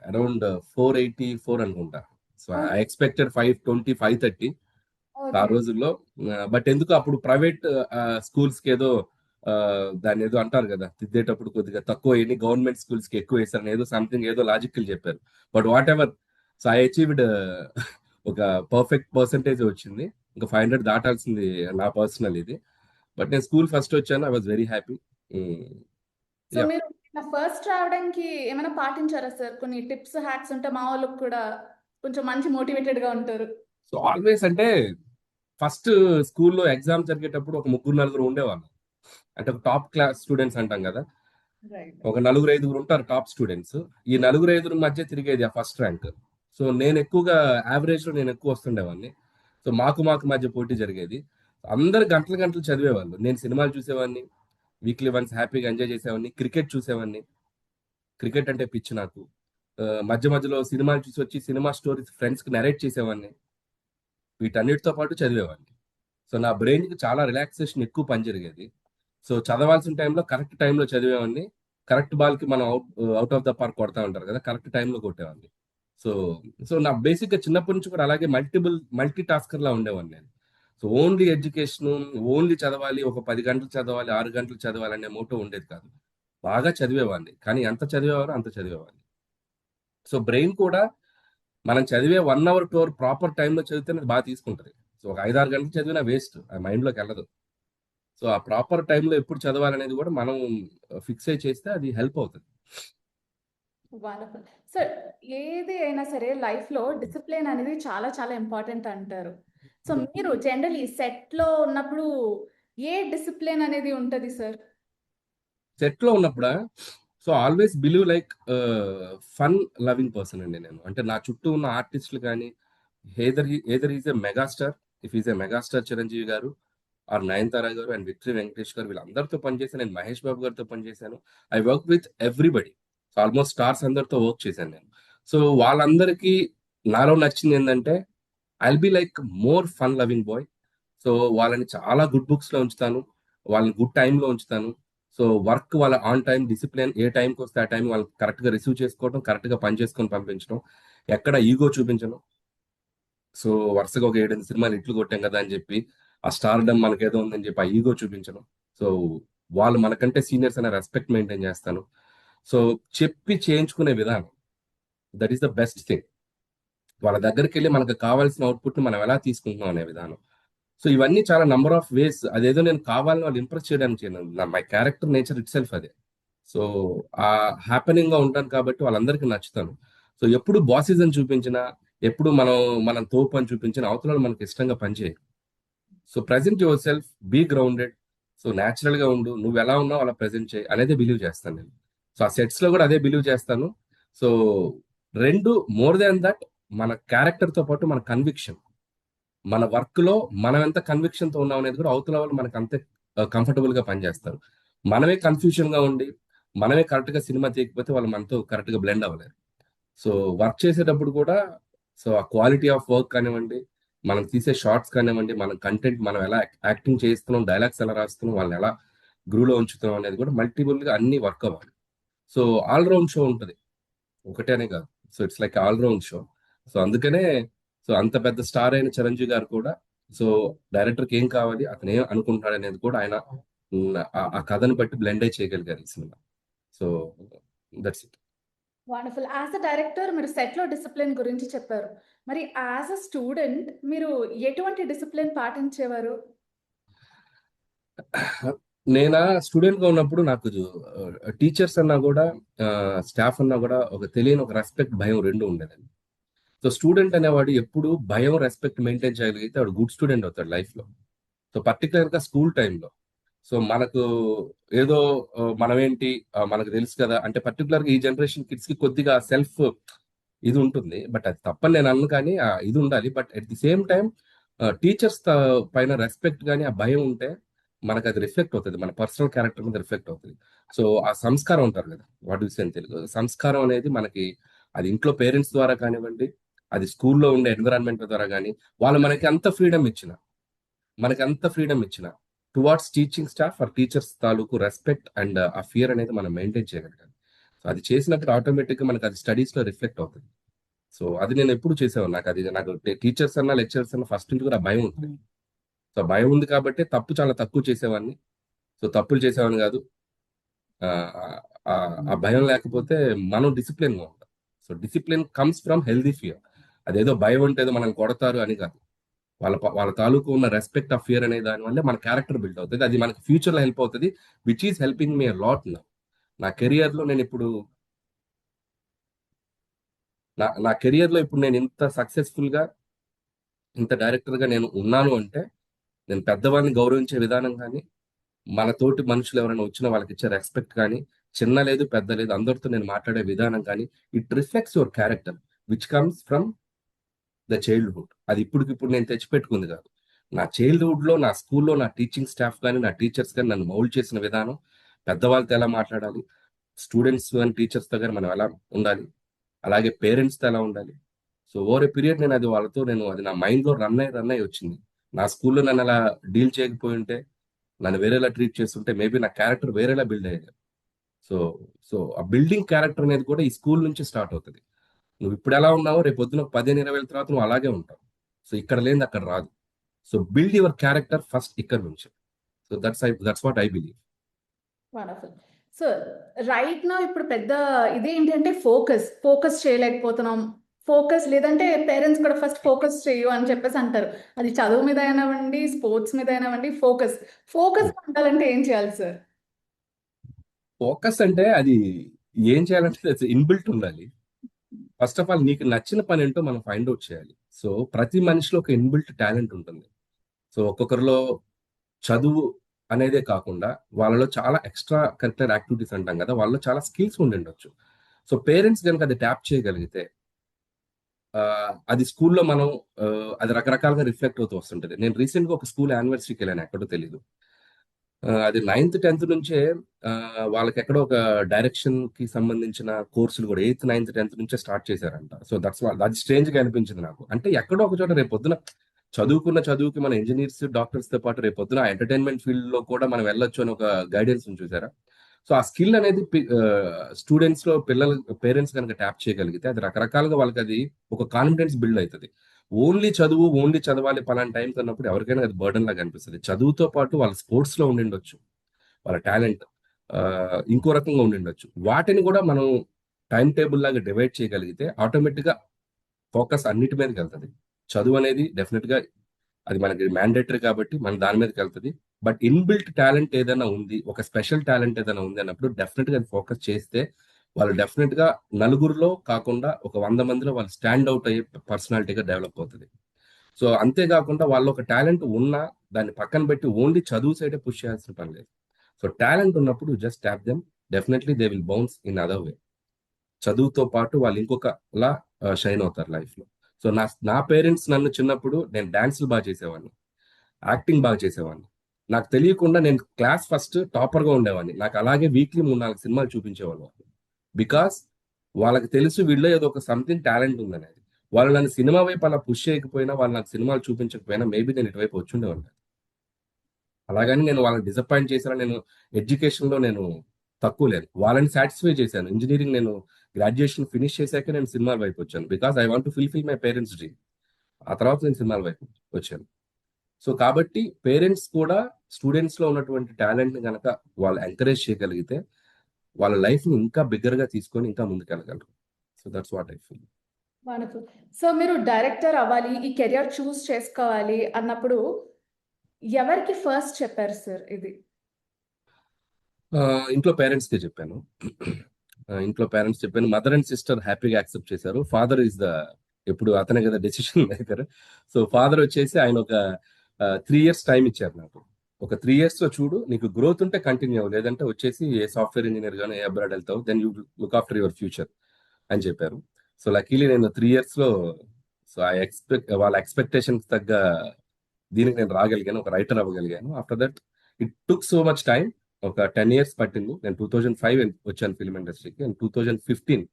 అరౌండ్ 484 అనుకుంటా. సో ఐ ఎక్స్పెక్టెడ్ 520, 530 ఆ రోజుల్లో. బట్ ఎందుకు అప్పుడు ప్రైవేట్ స్కూల్స్ కి ఏదో దాన్ని ఏదో అంటారు కదా, తిద్దేటప్పుడు కొద్దిగా తక్కువ అయ్యి గవర్నమెంట్ స్కూల్స్ కి ఎక్కువ వేసారని ఏదో సంథింగ్ ఏదో లాజికల్ చెప్పారు. But what ever, so I achieved ఒక పర్ఫెక్ట్ పర్సంటేజ్ వచ్చింది. ఇంకా 500 దాటాల్సింది నా పర్సనల్ ఇది. బట్ నేను స్కూల్ ఫస్ట్ వచ్చాను, I was very happy. So మీరు ఫస్ట్ రావడానికి ఏమైనా పాటించారా సార్? కొన్ని టిప్స్, హ్యాక్స్ ఉంటే మా వాళ్ళకి కూడా కొంచెం మంచి మోటివేటెడ్ గా ఉంటారు. సో ఆల్వేస్ అంటే ఫస్ట్ స్కూల్లో ఎగ్జామ్ జరిగేటప్పుడు ఒక 3-4 ఉండేవాళ్ళు, అంటే ఒక టాప్ క్లాస్ స్టూడెంట్స్ అంటాం కదా. Right. ఒక నలుగురు ఐదుగురు ఉంటారు టాప్ స్టూడెంట్స్. ఈ నలుగురు ఐదుగురు మధ్య తిరిగేది ఆ ఫస్ట్ ర్యాంక్. సో నేను ఎక్కువగా యావరేజ్ లో నేను ఎక్కువ వస్తుండేవాడిని. సో మాకు మధ్య పోటీ జరిగేది. అందరు గంటలు గంటలు చదివేవాళ్ళు. నేను సినిమాలు చూసేవాడిని, వీక్లీ వన్స్ హ్యాపీగా ఎంజాయ్ చేసేవాడిని, క్రికెట్ చూసేవాడిని. క్రికెట్ అంటే పిచ్చి నాకు. మధ్య మధ్యలో సినిమాలు చూసి వచ్చి సినిమా స్టోరీస్ ఫ్రెండ్స్ కి నరేట్ చేసేవాడిని. వీటన్నిటితో పాటు చదివేవాడిని. సో నా బ్రెయిన్ కి చాలా రిలాక్సేషన్ ఎక్కువ పని జరిగేది. సో చదవాల్సిన టైంలో కరెక్ట్ టైంలో చదివేవాడిని. కరెక్ట్ బాల్ కి మనం అవుట్ ఆఫ్ ద పార్క్ కొడతా ఉంటారు కదా, కరెక్ట్ టైంలో కొట్టేవాడిని. సో సో నా బేసిక్ గా చిన్నప్పటి నుంచి కూడా అలాగే మల్టీ టాస్కర్ లా ఉండేవాడిని నేను. సో ఓన్లీ ఎడ్యుకేషన్, ఓన్లీ చదవాలి, ఒక 10 గంటలు చదవాలి, 6 గంటలు చదవాలి అనే మోటో ఉండేది కాదు. బాగా చదివేవాడిని, కానీ ఎంత చదివేవారో అంత చదివేవాడిని. సో బ్రెయిన్ కూడా మనం చదివే 1 hour 2 hour ప్రాపర్ టైంలో చదివితే అది బాగా తీసుకుంటది. సో ఒక 5-6 గంటలు చదివినా వేస్ట్, ఆ మైండ్ లోకి వెళ్ళదు. సో ఆ ప్రాపర్ టైంలో ఎప్పుడు చదవాలనేది కూడా మనం ఫిక్స్ అయి చేస్తే అది హెల్ప్ అవుతుంది. Wonderful sir. ఏది అయినా సరే లైఫ్ లో డిసిప్లిన్ అనేది చాలా చాలా ఇంపార్టెంట్ అంటారు. సో మీరు జనరలీ సెట్ లో ఉన్నప్పుడు ఏ డిసిప్లిన్ అనేది ఉంటది సార్? సెట్ లో ఉన్నప్పుడా, so always believe like fun loving person అండి నేను. అంటే నా చుట్టూ ఉన్న ఆర్టిస్టులు కానీ, either is a megastar, if is a megastar Chiranjeevi garu or Nayanthara గారు అండ్ విక్టరీ వెంకటేష్ గారు, వీళ్ళందరితో పనిచేసాను. నేను మహేష్ బాబు గారితో పనిచేశాను. I work with everybody. Almost stars అందరితో వర్క్ చేశాను నేను. సో వాళ్ళందరికీ నాలో నచ్చింది ఏంటంటే I'll be like more fun loving boy. So వాళ్ళని చాలా గుడ్ బుక్స్ లో ఉంచుతాను, వాళ్ళని గుడ్ టైంలో ఉంచుతాను. సో వర్క్ వాళ్ళ ఆన్ టైం డిసిప్లిన్, ఏ టైంకి వస్తే ఆ టైం వాళ్ళు కరెక్ట్ గా రిసీవ్ చేసుకోవడం, కరెక్ట్ గా పని చేసుకొని పంపించడం, ఎక్కడ ఈగో చూపించను. సో వరుసగా ఒక 7 సినిమాలు ఇట్లు కొట్టాం కదా అని చెప్పి ఆ స్టార్డమ్ మనకేదో ఉందని చెప్పి ఆ ఈగో చూపించను. సో వాళ్ళు మనకంటే సీనియర్స్ అనే రెస్పెక్ట్ మెయింటైన్ చేస్తాను. సో చెప్పి చేయించుకునే విధానం, that is the best thing. వాళ్ళ దగ్గరికి వెళ్ళి మనకు కావాల్సిన అవుట్పుట్ ని మనం ఎలా తీసుకుంటున్నాం అనే విధానం. సో ఇవన్నీ చాలా నంబర్ ఆఫ్ వేస్. అదేదో నేను కావాలని వాళ్ళు ఇంప్రెస్ చేయడానికి చేయను. My character nature it self అదే. సో ఆ హ్యాపెనింగ్ గా ఉంటాను కాబట్టి వాళ్ళందరికీ నచ్చుతాను. సో ఎప్పుడు బాసిజం చూపించినా, ఎప్పుడు మనం తోపు అని చూపించిన అవతల మనకి ఇష్టంగా పనిచేయరు. So present yourself, be grounded. So natural గా ఉండు, నువ్వు ఎలా ఉన్నావు అలా ప్రెజెంట్ చేయి అనేది బిలీవ్ చేస్తాను నేను. సో ఆ సెట్స్ లో కూడా అదే బిలీవ్ చేస్తాను. సో రెండు, మోర్ దాన్ దట్, మన క్యారెక్టర్ తో పాటు మన కన్విక్షన్, మన వర్క్ లో మనం ఎంత కన్విక్షన్ తో ఉన్నాం అనేది కూడా అవతల వాళ్ళు మనకు అంతే కంఫర్టబుల్ గా పనిచేస్తారు. మనమే కన్ఫ్యూజన్ గా ఉండి మనమే కరెక్ట్ గా సినిమా తీయకపోతే వాళ్ళు మనతో కరెక్ట్ గా బ్లెండ్ అవ్వలేరు. సో వర్క్ చేసేటప్పుడు కూడా, సో ఆ క్వాలిటీ ఆఫ్ వర్క్ కానివ్వండి, మనం తీసే షార్ట్స్ కానివ్వండి, మన కంటెంట్ మనం ఎలా యాక్టింగ్ చేస్తున్నాం, డైలాగ్స్ ఎలా రాస్తున్నాం, వాళ్ళని ఎలా గ్రూలో ఉంచుతున్నాం అనేది కూడా మల్టిపుల్ గా అన్ని వర్క్ అవ్వాలి. సో ఆల్ రౌండ్ షో ఉంటుంది, ఒకటేనే కాదు. So it's like all round show. So అందుకనే సో అంత పెద్ద స్టార్ అయిన చిరంజీవి గారు కూడా, సో డైరెక్టర్ కి ఏం కావాలి, అతను ఏం అనుకుంటున్నాడు అనేది కూడా ఆయన ఆ కథను బట్టి బ్లెండ్ అయి చేయగలిగారు ఈ cinema. So that's it. Wonderful. As a director మీరు సెట్ లో డిసిప్లిన్ గురించి చెప్పారు. మరి యాజ్ అ స్టూడెంట్ మీరు ఎటువంటి డిసిప్లిన్ పాటించేవారు? నేను స్టూడెంట్ గా ఉన్నప్పుడు నాకు టీచర్స్ అన్నా కూడా, స్టాఫ్ అన్నా కూడా ఒక తెలియని ఒక రెస్పెక్ట్, భయం రెండు ఉండేదండి. సో స్టూడెంట్ అనేవాడు ఎప్పుడు భయం, రెస్పెక్ట్ మెయింటైన్ చేయగలిగితే వాడు గుడ్ స్టూడెంట్ అవుతాడు లైఫ్ లో. సో పర్టికులర్ గా స్కూల్ టైంలో, సో మనకు ఏదో మనమేంటి మనకు తెలుసు కదా అంటే, పర్టికులర్ గా ఈ జనరేషన్ కిడ్స్ కి కొద్దిగా సెల్ఫ్ ఇది ఉంటుంది. బట్ అది తప్పని నేను అన్ను, కానీ ఇది ఉండాలి. But at the same time teachers పైన రెస్పెక్ట్ కానీ ఆ భయం ఉంటే మనకు అది రిఫ్లెక్ట్ అవుతుంది, మన పర్సనల్ క్యారెక్టర్ మీద రిఫ్లెక్ట్ అవుతుంది. సో ఆ సంస్కారం ఉంటారు కదా, what you say in Telugu, సంస్కారం అనేది మనకి అది ఇంట్లో పేరెంట్స్ ద్వారా కానివ్వండి, అది స్కూల్లో ఉండే ఎన్విరాన్మెంట్ ద్వారా కానీ, వాళ్ళు మనకి అంత ఫ్రీడమ్ ఇచ్చిన towards teaching staff or teachers తాలూకు రెస్పెక్ట్ అండ్ ఆ ఫియర్ అనేది మనం మెయింటైన్ చేయగలగాలి. సో అది చేసినప్పుడు ఆటోమేటిక్ గా మనకి అది స్టడీస్ లో రిఫ్లెక్ట్ అవుతుంది. సో అది నేను ఎప్పుడు చేసేవాను. నాకు టీచర్స్ అన్నా లెక్చరర్స్ అన్నా ఫస్ట్ నుంచి కూడా భయం ఉంటుంది. సో భయం ఉంది కాబట్టి చాలా తక్కువ చేసేవాడిని. సో తప్పులు చేసేవాడిని కాదు. ఆ భయం లేకపోతే మనం డిసిప్లిన్ గా ఉంటాం. So discipline comes from healthy fear. అదేదో భయం అంటే ఏదో మనం కొడతారు అని కాదు. వాళ్ళ తాలూకు ఉన్న రెస్పెక్ట్ ఆఫ్ ఫియర్ అనే దాని వల్ల మన క్యారెక్టర్ బిల్డ్ అవుతుంది. అది మనకి ఫ్యూచర్ లో హెల్ప్ అవుతుంది, which is helping me lot now. నా కెరియర్ లో నేను ఇప్పుడు నా కెరియర్ లో ఇప్పుడు నేను ఇంత సక్సెస్ఫుల్ గా, ఇంత డైరెక్టర్ గా నేను ఉన్నాను అంటే, నేను పెద్దవాళ్ళని గౌరవించే విధానం కానీ, మన తోటి మనుషులు ఎవరైనా వచ్చినా వాళ్ళకి ఇచ్చే రెస్పెక్ట్ కానీ, చిన్న లేదు పెద్ద లేదు, అందరితో నేను మాట్లాడే విధానం కానీ it reflects your character which comes from the childhood. అది ఇప్పటికిప్పుడు నేను తెచ్చిపెట్టుకుంది కాదు. నా చైల్డ్హుడ్ లో, నా స్కూల్లో నా టీచింగ్ స్టాఫ్ కానీ, నా టీచర్స్ కానీ నన్ను మౌల్డ్ చేసిన విధానం, పెద్దవాళ్ళతో ఎలా మాట్లాడాలి, స్టూడెంట్స్ కానీ టీచర్స్తో కానీ మనం ఎలా ఉండాలి, అలాగే పేరెంట్స్తో ఎలా ఉండాలి. సో ఓవర్ ఏ పీరియడ్ నేను అది నా మైండ్ లో రన్ అయ్యి వచ్చింది. నా స్కూల్లో నన్ను అలా డీల్ చేయకపోయి ఉంటే, నన్ను వేరేలా ట్రీట్ చేస్తుంటే మేబీ నా క్యారెక్టర్ వేరేలా బిల్డ్ అయ్యేది. సో సో ఆ బిల్డింగ్ క్యారెక్టర్ అనేది కూడా ఈ స్కూల్ నుంచి స్టార్ట్ అవుతుంది. నువ్వు ఇప్పుడు ఎలా ఉన్నావో రేపు పొద్దున 15-20 తర్వాత నువ్వు అలాగే ఉంటావు. సో ఇక్కడ లేని అక్కడ రాదు. So build your character first ఇక్కడ నుంచి. So that's what I believe. Wonderful. So right నా ఇప్పుడు పెద్ద ఇదేంటంటే ఫోకస్ చేయలేకపోతున్నాం. ఫోకస్ లేదంటే పేరెంట్స్ కూడా ఫస్ట్ ఫోకస్ చేయు అని చెప్పేసి అంటారు. అది చదువు మీద అయినావండి, స్పోర్ట్స్ మీద అయినావండి, ఫోకస్ ఉండాలంటే ఏం చేయాలి సార్? ఫోకస్ అంటే అది ఏం చేయాలంటే ఇన్బిల్ట్ ఉండాలి. ఫస్ట్ ఆఫ్ ఆల్ నీకు నచ్చిన పని ఏంటో మనం ఫైండ్ అవుట్ చేయాలి. సో ప్రతి మనిషిలో ఒక ఇన్బిల్ట్ టాలెంట్ ఉంటుంది. సో ఒక్కొక్కరిలో చదువు అనేదే కాకుండా వాళ్ళలో చాలా ఎక్స్ట్రా కరిక్యులర్ యాక్టివిటీస్ అంటాం కదా, వాళ్ళలో చాలా స్కిల్స్ ఉండిండొచ్చు. సో పేరెంట్స్ కనుక అది ట్యాప్ చేయగలిగితే అది స్కూల్లో మనం అది రకరకాలుగా రిఫ్లెక్ట్ అవుతూ వస్తుంటది. నేను రీసెంట్ గా ఒక స్కూల్ యానివర్సరీకి వెళ్ళాను, ఎక్కడో తెలీదు. అది 9th 10th నుంచే వాళ్ళకి ఎక్కడో ఒక డైరెక్షన్ కి సంబంధించిన కోర్సులు కూడా 8th 9th 10th నుంచే స్టార్ట్ చేశారంట. సో అది స్ట్రేంజ్ గా అనిపించింది నాకు. అంటే ఎక్కడో ఒక చోట రేపు పొద్దున చదువుకి మన ఇంజనీర్స్, డాక్టర్స్ తో పాటు రేపు పొద్దున ఎంటర్టైన్మెంట్ ఫీల్డ్ లో కూడా మనం వెళ్ళొచ్చు అని ఒక గైడెన్స్ చూసారా. సో ఆ స్కిల్ అనేది స్టూడెంట్స్ లో పేరెంట్స్ కనుక ట్యాప్ చేయగలిగితే అది రకరకాలుగా వాళ్ళకి అది ఒక కాన్ఫిడెన్స్ బిల్డ్ అవుతుంది. ఓన్లీ చదవాలి పలానా టైం కన్నప్పుడు ఎవరికైనా అది బర్డన్ లాగా అనిపిస్తుంది. చదువుతో పాటు వాళ్ళ స్పోర్ట్స్ లో ఉండిండొచ్చు, వాళ్ళ టాలెంట్ ఇంకో రకంగా ఉండిండొచ్చు. వాటిని కూడా మనం టైం టేబుల్ లాగా డివైడ్ చేయగలిగితే ఆటోమేటిక్ గా ఫోకస్ అన్నిటి మీదకి వెళ్తుంది. చదువు అనేది డెఫినెట్ గా అది మనకి మ్యాండేటరీ కాబట్టి మన దాని మీదకి వెళ్తుంది. బట్ ఇన్బిల్ట్ టాలెంట్ ఏదైనా ఉంది, ఒక స్పెషల్ టాలెంట్ ఏదైనా ఉంది అన్నప్పుడు డెఫినెట్ గా ఫోకస్ చేస్తే వాళ్ళు డెఫినెట్ గా నలుగురిలో కాకుండా ఒక 100 మందిలో వాళ్ళు స్టాండ్ అవుట్ అయ్యే పర్సనాలిటీగా డెవలప్ అవుతుంది. సో అంతేకాకుండా వాళ్ళు ఒక టాలెంట్ ఉన్నా దాన్ని పక్కన పెట్టి ఓన్లీ చదువు సైడే పుష్ చేయాల్సిన పని లేదు. సో టాలెంట్ ఉన్నప్పుడు just tap them, definitely they will bounce in other way. చదువుతో పాటు వాళ్ళు ఇంకొకలా షైన్ అవుతారు లైఫ్ లో. సో నా పేరెంట్స్ నన్ను చిన్నప్పుడు నేను డాన్సులు బాగా చేసేవాడిని, యాక్టింగ్ బాగా చేసేవాడిని. నాకు తెలియకుండా నేను క్లాస్ ఫస్ట్ టాపర్ గా ఉండేవాడిని. నాకు అలాగే వీక్లీ 3-4 సినిమాలు చూపించేవాళ్ళు. బికాస్ వాళ్ళకి తెలుసు వీళ్ళు ఏదో ఒక సంథింగ్ టాలెంట్ ఉందనేది. వాళ్ళు నన్ను సినిమా వైపు అలా పుష్ చేయకపోయినా, వాళ్ళు నాకు సినిమాలు చూపించకపోయినా మేబీ నేను ఇటువైపు వచ్చుండేవాడిని. అలాగని నేను వాళ్ళని డిసప్పాయింట్ చేసినా నేను ఎడ్యుకేషన్ లో నేను తక్కువ లేదు, వాళ్ళని సాటిస్ఫై చేశాను. ఇంజనీరింగ్ నేను గ్రాడ్యుయేషన్ ఫినిష్ చేశాక నేను సినిమాల వైపు వచ్చాను. Because I want to fulfil my parents dream. ఆ తర్వాత నేను సినిమాల వైపు వచ్చాను. సో కాబట్టి పేరెంట్స్ కూడా స్టూడెంట్స్ లో ఉన్నటువంటి టాలెంట్ ని కనుక వాళ్ళు ఎంకరేజ్ చేయగలిగితే వాళ్ళ లైఫ్ ని ఇంకా బిగ్గర్ గా తీసుకొని ఇంకా ముందుకెళ్ళగలరు. So that's what I feel. Wonderful. So మీరు డైరెక్టర్ అవ్వాలి, ఈ కెరియర్ చూస్ చేసుకోవాలి అన్నప్పుడు ఎవరికి ఫస్ట్ చెప్పారు సార్ ఇది? ఇంట్లో పేరెంట్స్ కి చెప్పాను. మదర్ అండ్ సిస్టర్ హ్యాపీగా యాక్సెప్ట్ చేశారు. ఫాదర్ ఇస్ ఎప్పుడు అతనే కదా డెసిషన్ మేకర్. సో ఫాదర్ వచ్చేసి ఆయన ఒక 3 years టైం ఇచ్చారు నాకు. ఒక 3 years లో చూడు, నీకు గ్రోత్ ఉంటే కంటిన్యూ అవ్వు, లేదంటే వచ్చేసి ఏ సాఫ్ట్వేర్ ఇంజనీర్ గానీ ఏ అబ్రాడ్ వెళ్తావు, then you look after your future అని చెప్పారు. సో లక్కీలీ నేను 3 years లో సో వాళ్ళ ఎక్స్పెక్టేషన్స్ తగ్గ దీనికి నేను రాగలిగాను, ఒక రైటర్ అవ్వగలిగాను. After that it took so much time. ఒక 10 years పట్టింది. నేను 2005 వచ్చాను ఫిల్మ్ ఇండస్ట్రీకి, and 2015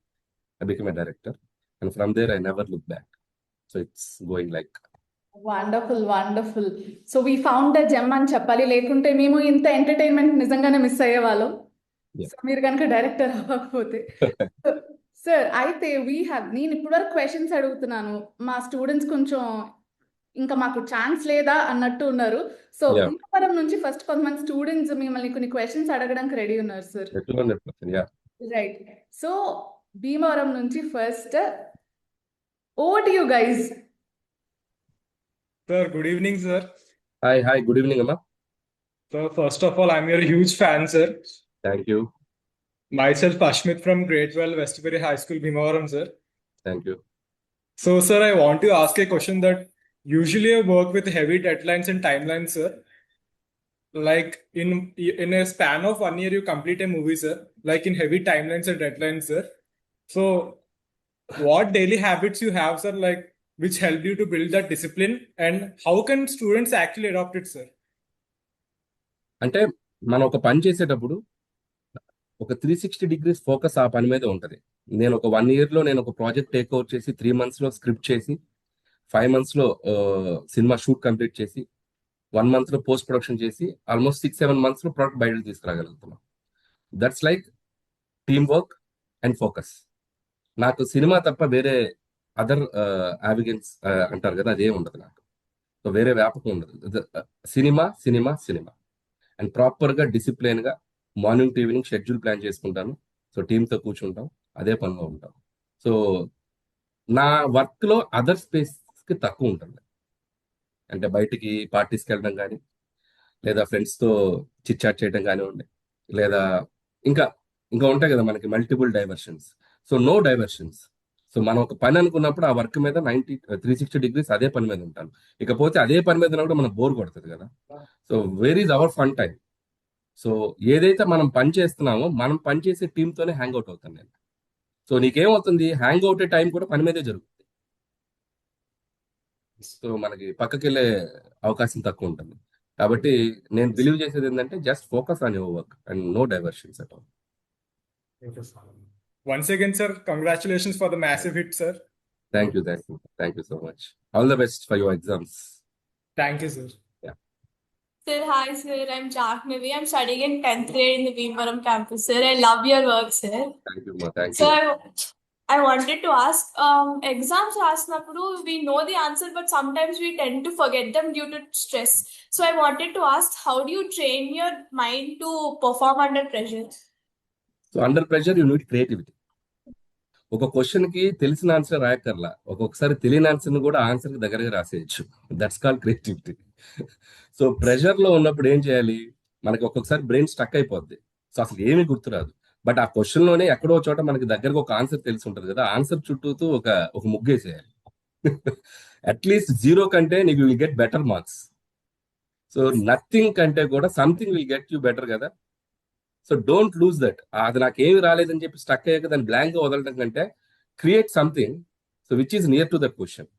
I become a director, and from there I never look back. So it's going like wonderful. So we found the gem అని చెప్పాలి, లేకుంటే మేము ఇంత ఎంటర్టైన్మెంట్ నిజంగానే మిస్ అయ్యేవాళ్ళం. సో మీరు కనుక డైరెక్టర్ అవ్వకపోతే. సార్ అయితే నేను ఇప్పటివరకు క్వశ్చన్స్ అడుగుతున్నాను, మా స్టూడెంట్స్ కొంచెం ఇంకా మాకు ఛాన్స్ లేదా అన్నట్టు ఉన్నారు. సో భీమవరం నుంచి ఫస్ట్ కొంతమంది స్టూడెంట్స్ మిమ్మల్ని కొన్ని క్వశ్చన్స్ అడగడానికి రెడీ ఉన్నారు సార్. రైట్. సో భీమవరం నుంచి first over to you guys. Sir, good evening, sir. Hi, good evening, Amma. So, first of all, I'm your huge fan, sir. Thank you. Myself, Ashmit from Grade 12, Westbury High School, Bhimavaram, sir. Thank you. So, sir, I want to ask a question that usually I work with heavy deadlines and timelines, sir. like in a span of 1 year you complete a movie, sir, like in heavy timelines and deadlines, sir. So what daily habits you have, sir, like which helped you to build that discipline, and how can students actually adopt it, sir? అంటే మనం ఒక పని చేసేటప్పుడు ఒక 360 degrees focus ఆ పని మీద ఉంటుంది. నేను ఒక 1 year లో నేను ఒక ప్రాజెక్ట్ టేక్ ఓవర్ చేసి 3 months లో స్క్రిప్ట్ చేసి 5 months లో సినిమా షూట్ కంప్లీట్ చేసి 1 month లో పోస్ట్ ప్రొడక్షన్ చేసి ఆల్మోస్ట్ 6-7 months లో ప్రొడక్ట్ బయటకు తీసుకురాగలుగుతున్నాం. That's like team work and focus. నాకు సినిమా తప్ప వేరే అదర్ యావిగెన్స్ అంటారు కదా, అదేం ఉండదు నాకు. సో వేరే వ్యాపకం ఉండదు. సినిమా సినిమా సినిమా అండ్ ప్రాపర్గా డిసిప్లిన్గా morning to evening schedule plan చేసుకుంటాను. సో టీంతో కూర్చుంటాం, అదే పనిలో ఉంటాం. సో నా వర్క్లో అదర్ స్పేస్కి తక్కువ ఉంటుంది. అంటే బయటికి పార్టీస్కి వెళ్ళడం కానీ, లేదా ఫ్రెండ్స్తో చిట్ చాట్ చేయడం కానివ్వండి, లేదా ఇంకా ఇంకా ఉంటాయి కదా మనకి multiple diversions. So no diversions. So మనం ఒక పని అనుకున్నప్పుడు ఆ వర్క్ మీద 360 డిగ్రీస్ అదే పని మీద ఉంటాను. ఇకపోతే అదే పని మీద ఉన్నప్పుడు మనకు బోర్ కొడుతుంది కదా. So where is our fun time. So ఏదైతే మనం పని చేస్తున్నామో మనం పని చేసే టీంతోనే హ్యాంగ్ అవుట్ అవుతాను నేను. సో నీకేమవుతుంది, హ్యాంగ్ అవుట్ టైం కూడా పని మీదే జరుగుతుంది. సో మనకి పక్కకి వెళ్ళే అవకాశం తక్కువ ఉంటుంది. కాబట్టి నేను బిలీవ్ చేసేది ఏంటంటే just focus on your work and no diversions at all. Once again, sir, congratulations for the massive hit, sir. Thank you so much. All the best for your exams. Thank you, sir. Sir, hi, sir. I'm Jahnavi. I'm studying in 10th grade in the Bhimavaram campus, sir. I love your work, sir. Thank you, ma. Thank So you. I wanted to ask, exams రాసినప్పుడు we know the answer, but sometimes we tend to forget them due to stress. So I wanted to ask, how do you train your mind to perform under pressure? So under pressure you need creativity. ఒక question కి తెలిసిన answer రాయక్కర్లా, ఒక్కొక్కసారి తెలియని answer కూడా answer కి దగ్గరగా రాసేయచ్చు. That's call creativity. So pressure లో ఉన్నప్పుడు ఏం చేయాలి, మనకి ఒక్కొక్కసారి బ్రెయిన్ స్టక్ అయిపోద్ది. సో అసలు ఏమీ గుర్తురాదు. బట్ ఆ క్వశ్చన్ లోనే ఎక్కడో చోట మనకి దగ్గరగా ఒక ఆన్సర్ తెలిసి ఉంటుంది కదా, ఆన్సర్ చుట్టూతూ ఒక ముగ్గేసేయాలి. అట్లీస్ట్ 0 కంటే నీకు will get better marks. So nothing కంటే కూడా something will get you better కదా. So don't lose that. అది నాకేమి రాలేదని చెప్పి స్టక్ అయ్యాక దాన్ని బ్లాంక్ గా వదలడం కంటే create something so which is near to that question.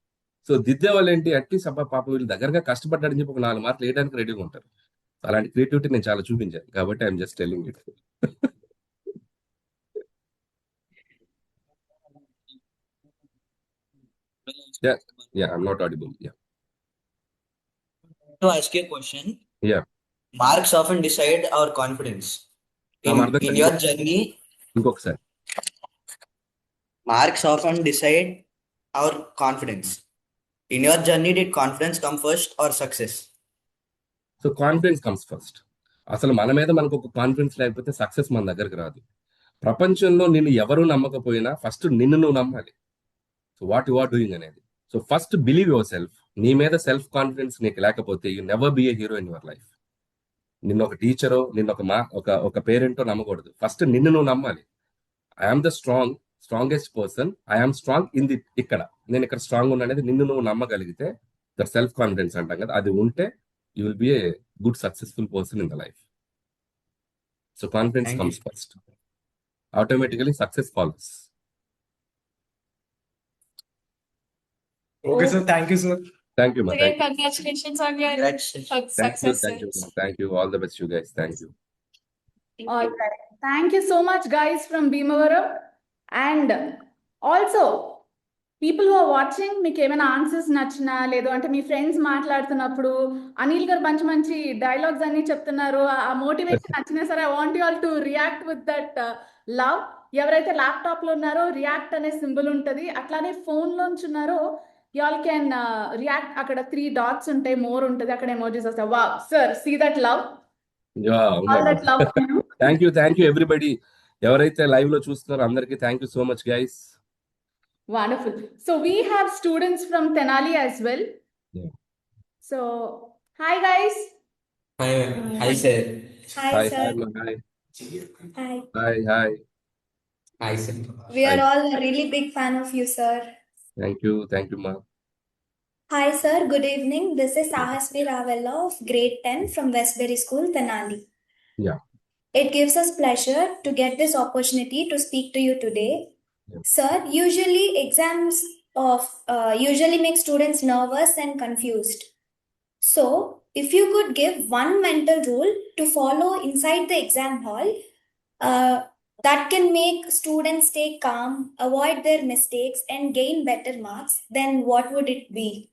So దిద్దే వాళ్ళు ఏంటి, అట్లీస్ట్ పాప వీళ్ళు దగ్గరగా కష్టపడ్డాడని చెప్పి ఒక 4 మార్కులు వేయడానికి రెడీగా ఉంటారు. అలాంటి క్రియేటివిటీ నేను చాలా చూపించాను కాబట్టి I'm just telling it. Yeah, I'm not audible. Yeah. To ask you a question. Yeah. Marks often decide our confidence. In your journey, ఇంకొకసారి. marks often decide our confidence. In your journey, did confidence come first or success? So confidence comes first. అసలు మన మీద మనకు ఒక confidence లేకపోతే success మన దగ్గరకు రాదు. ప్రపంచంలో నిన్ను ఎవరు నమ్మకపోయినా ఫస్ట్ నిన్ను నువ్వు నమ్మాలి. So what you are doing అనేది. So first believe yourself. నీ మీద సెల్ఫ్ కాన్ఫిడెన్స్ నీకు లేకపోతే you never be a hero in your life. నిన్న ఒక టీచరో నిన్న ఒక పేరెంటో నమ్మకూడదు. ఫస్ట్ నిన్ను నువ్వు నమ్మాలి. I'm the strongest person, I'm strong in the ఇక్కడ నేను ఇక్కడ స్ట్రాంగ్ ఉన్నా అనేది నిన్ను నువ్వు నమ్మగలిగితే ద సెల్ఫ్ కాన్ఫిడెన్స్ అంటాం కదా, అది ఉంటే you will be a good successful person in the life. So confidence comes first. Automatically success follows. Okay, sir. Thank you, sir. Thank you, ma. Again, congratulations on your success, sir. Thank you. All the best, you guys. Thank you. All right. Thank you so much, guys, from Bhimavaram. And also, people who are watching, మీకు ఏమైనా answers నచ్చినా లేదు అంటే మీ friends మాట్లాడుతున్నప్పుడు అనిల్ గారు మంచి మంచి dialogues అన్ని చెప్తున్నారు, ఆ మోటివేషన్ నచ్చినా సరే, I want you all to react with that love. ఎవరైతే ల్యాప్టాప్ లో ఉన్నారో రియాక్ట్ అనే సింబల్ ఉంటుంది, అట్లానే ఫోన్ లోంచి ఉన్నారో you all can react. అక్కడ 3 dots ఉంటాయి, మోర్ ఉంటుంది, అక్కడ ఎమోజీస్ వస్తాయి. wow sir, see that love. Yeah, all that love from you. Thank you everybody. ఎవరైతే లైవ్ లో చూస్తున్నారో అందరికీ thank you so much guys. Wonderful. So we have students from Tenali as well. Yeah. So hi guys. Hi, sir. Hi, sir. Hi. Hi. Hi, sir. We are all a really big fan of you, sir. Thank you, ma. Hi, sir. Good evening. This is Sahasvi Ravella of grade 10 from Westbury School, Tenali. Yeah. It gives us pleasure to get this opportunity to speak to you today. Yeah. Sir, usually exams usually make students nervous and confused. So, if you could give one mental rule to follow inside the exam hall, that can make students stay calm, avoid their mistakes, and gain better marks, then what would it be?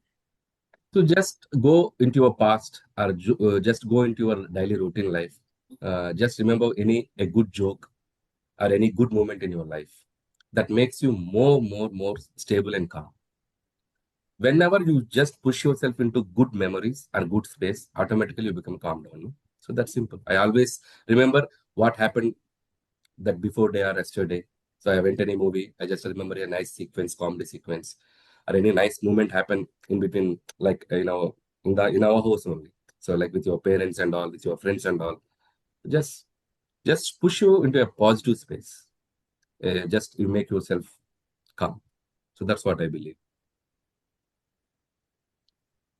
So just go into your past or just go into your daily routine life. Just remember a good joke or any good moment in your life that makes you more stable and calm. Whenever you just push yourself into good memories and good space, automatically you become calm down. No? So that's simple. I always remember what happened that before day or yesterday. So I went any movie, I just remember a nice sequence, comedy sequence, or any nice moment happened in between, like in our house only. So like with your parents and all, with your friends and all, just push you into a positive space. Just you make yourself calm. So that's what I believe.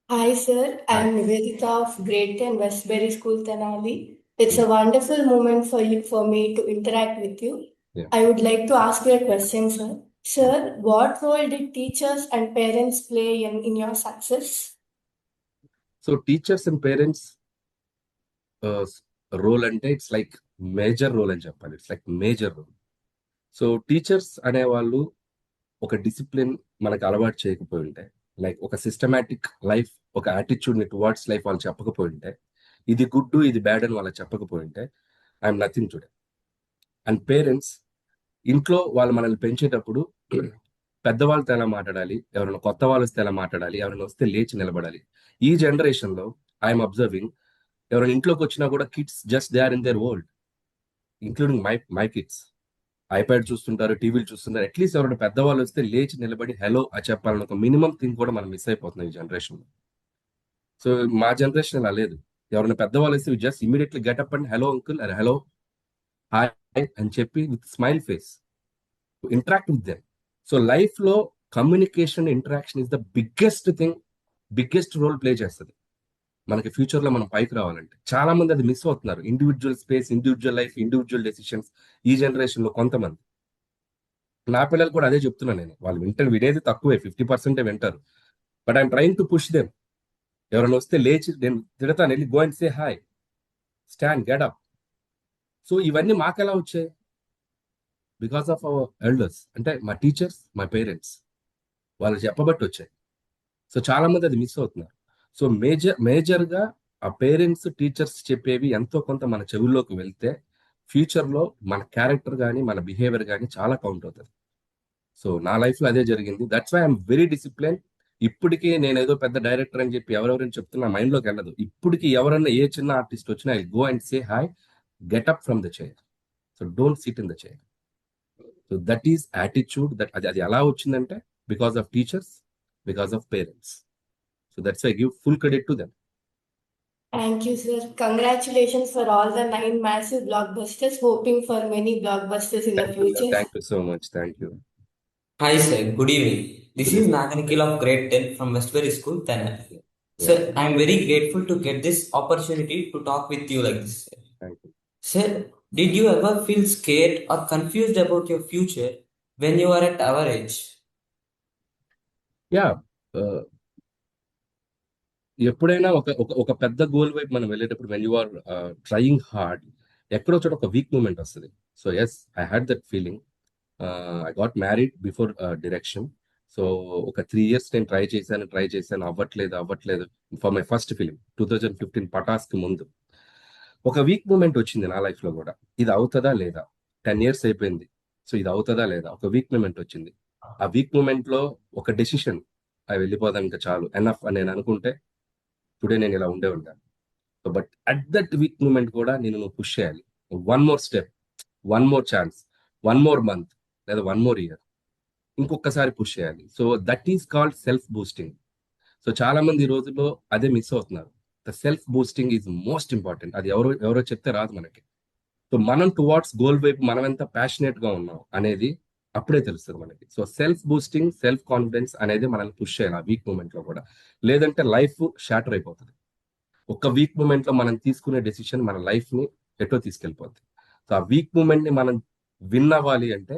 Hi, sir. I'm Nivedita of grade 10 Westbury School, Tenali. It's a wonderful moment for me to interact with you. Yeah. I would like to ask you a question, sir. Sir, what role did teachers and parents play in your success? So teachers and parents role అంటే it's like major role అని చెప్పాలి. It's like major role. So teachers అనేవాళ్ళు ఒక discipline మనకు అలవాటు చేయకపోయి ఉంటే, like ఒక సిస్టమాటిక్ లైఫ్, ఒక యాటిట్యూడ్ టువర్డ్స్ లైఫ్ వాళ్ళు చెప్పకపోయి ఉంటే, ఇది గుడ్ ఇది బ్యాడ్ అని వాళ్ళకి చెప్పకపోయి ఉంటే, I'm nothing today. And parents ఇంట్లో వాళ్ళు మనల్ని పెంచేటప్పుడు పెద్దవాళ్ళతో ఎలా మాట్లాడాలి, ఎవరైనా కొత్త వాళ్ళు వస్తే ఎలా మాట్లాడాలి, ఎవరైనా వస్తే లేచి నిలబడాలి. ఈ జనరేషన్ లో ఐఎమ్ అబ్జర్వింగ్, ఎవరైనా ఇంట్లోకి వచ్చినా కూడా kids just they are in their world, including my kids. IPad చూస్తుంటారు, టీవీలు చూస్తుంటారు. అట్లీస్ట్ ఎవరైనా పెద్దవాళ్ళు వస్తే లేచి నిలబడి హలో అని చెప్పాలని ఒక మినిమం థింగ్ కూడా మనం మిస్ అయిపోతున్నాం ఈ జనరేషన్. సో మా జనరేషన్ అలా లేదు. ఎవరైనా పెద్దవాళ్ళు వస్తే just immediately get up and hello uncle and hello hi అని చెప్పి with smile face interact with them. So life లో communication, interaction is the biggest thing, biggest role play చేస్తుంది మనకి ఫ్యూచర్ లో మనం పైకి రావాలంటే. చాలా మంది అది మిస్ అవుతున్నారు. Individual space, individual life, individual decisions ఈ జనరేషన్ లో కొంతమంది. నా పిల్లలు కూడా అదే చెప్తున్నాను నేను. వాళ్ళు వినేది తక్కువే, 50% వింటారు. But I'm trying to push them. ఎవరైనా వస్తే లేచి నేను తిడతాను, వెళ్ళి go and say hi, stand, get up. So ఇవన్నీ మాకెలా వచ్చాయి? బికాస్ ఆఫ్ అవర్ ఎల్డర్స్, అంటే మా టీచర్స్, మా పేరెంట్స్, వాళ్ళు చెప్పబట్టి వచ్చాయి. సో చాలా మంది అది మిస్ అవుతున్నారు. సో మేజర్గా ఆ పేరెంట్స్, టీచర్స్ చెప్పేవి ఎంతో కొంత మన చెవుల్లోకి వెళ్తే ఫ్యూచర్లో మన క్యారెక్టర్ కానీ మన బిహేవియర్ కానీ చాలా కౌంట్ అవుతుంది. సో నా లైఫ్లో అదే జరిగింది. That's why I'm very discipline. ఇప్పటికీ నేను ఏదో పెద్ద డైరెక్టర్ అని చెప్పి ఎవరెవరైనా చెప్తున్నా మైండ్లోకి వెళ్ళదు. ఇప్పటికీ ఎవరన్నా ఏ చిన్న ఆర్టిస్ట్ వచ్చినా I go and say hi, get up from the chair. So don't SIT in the chair. So that is attitude. అది ఎలా వచ్చిందంటే because of teachers, because of parents. So that's why I give full credit to them. Thank you, sir. Congratulations for all the 9 massive blockbusters. Hoping for many blockbusters in the future. Thank you so much. Thank you. Hi, sir. Good evening. This is Naganikhil of grade 10 from Westbury School, Tenali. Sir, I'm very grateful to get this opportunity to talk with you like this. Thank you. Sir, did you ever feel scared or confused about your future when you were at our age? Yeah. ఎప్పుడైనా ఒక పెద్ద goal వైపు మనం వెళ్ళేటప్పుడు when you are trying hard, ఎక్కడో చోట ఒక weak moment వస్తుంది. So yes, I had that feeling. I got married before direction. So ఒక 3 years నేను ట్రై చేశాను, అవ్వట్లేదు. ఫర్ మై ఫస్ట్ ఫిలిం 2015 పటాస్కి ముందు ఒక వీక్ మూమెంట్ వచ్చింది నా లైఫ్ లో కూడా. ఇది అవుతుందా లేదా? 10 years అయిపోయింది. సో ఇది అవుతుందా లేదా? ఒక వీక్ మూమెంట్ వచ్చింది. ఆ వీక్ మూమెంట్ లో ఒక డెసిషన్, అవి వెళ్ళిపోదాం ఇంకా చాలు, ఎనఫ్ అని నేను అనుకుంటే టుడే నేను ఇలా ఉండే ఉంటాను. But at that weak moment కూడా నువ్వు పుష్ చేయాలి. 1 more step, 1 more chance, 1 more month, లేదా 1 more year, ఇంకొకసారి పుష్ చేయాలి. So that is called self boosting. So చాలా మంది ఈ రోజుల్లో అదే మిస్ అవుతున్నారు. The self boosting is most important. అది ఎవరో చెప్తే రాదు మనకి. సో మనం టువార్డ్స్ గోల్ వైపు మనం ఎంత ప్యాషనేట్ గా ఉన్నాం అనేది అప్పుడే తెలుస్తుంది మనకి. So self boosting, self confidence అనేది మనల్ని పుష్ చేయాలి ఆ వీక్ మూమెంట్ లో కూడా. లేదంటే లైఫ్ షాటర్ అయిపోతుంది. ఒక వీక్ మూమెంట్ లో మనం తీసుకునే డెసిషన్ మన లైఫ్ ని ఎటో తీసుకెళ్ళిపోతుంది. సో ఆ వీక్ మూమెంట్ ని మనం విన్ అవ్వాలి అంటే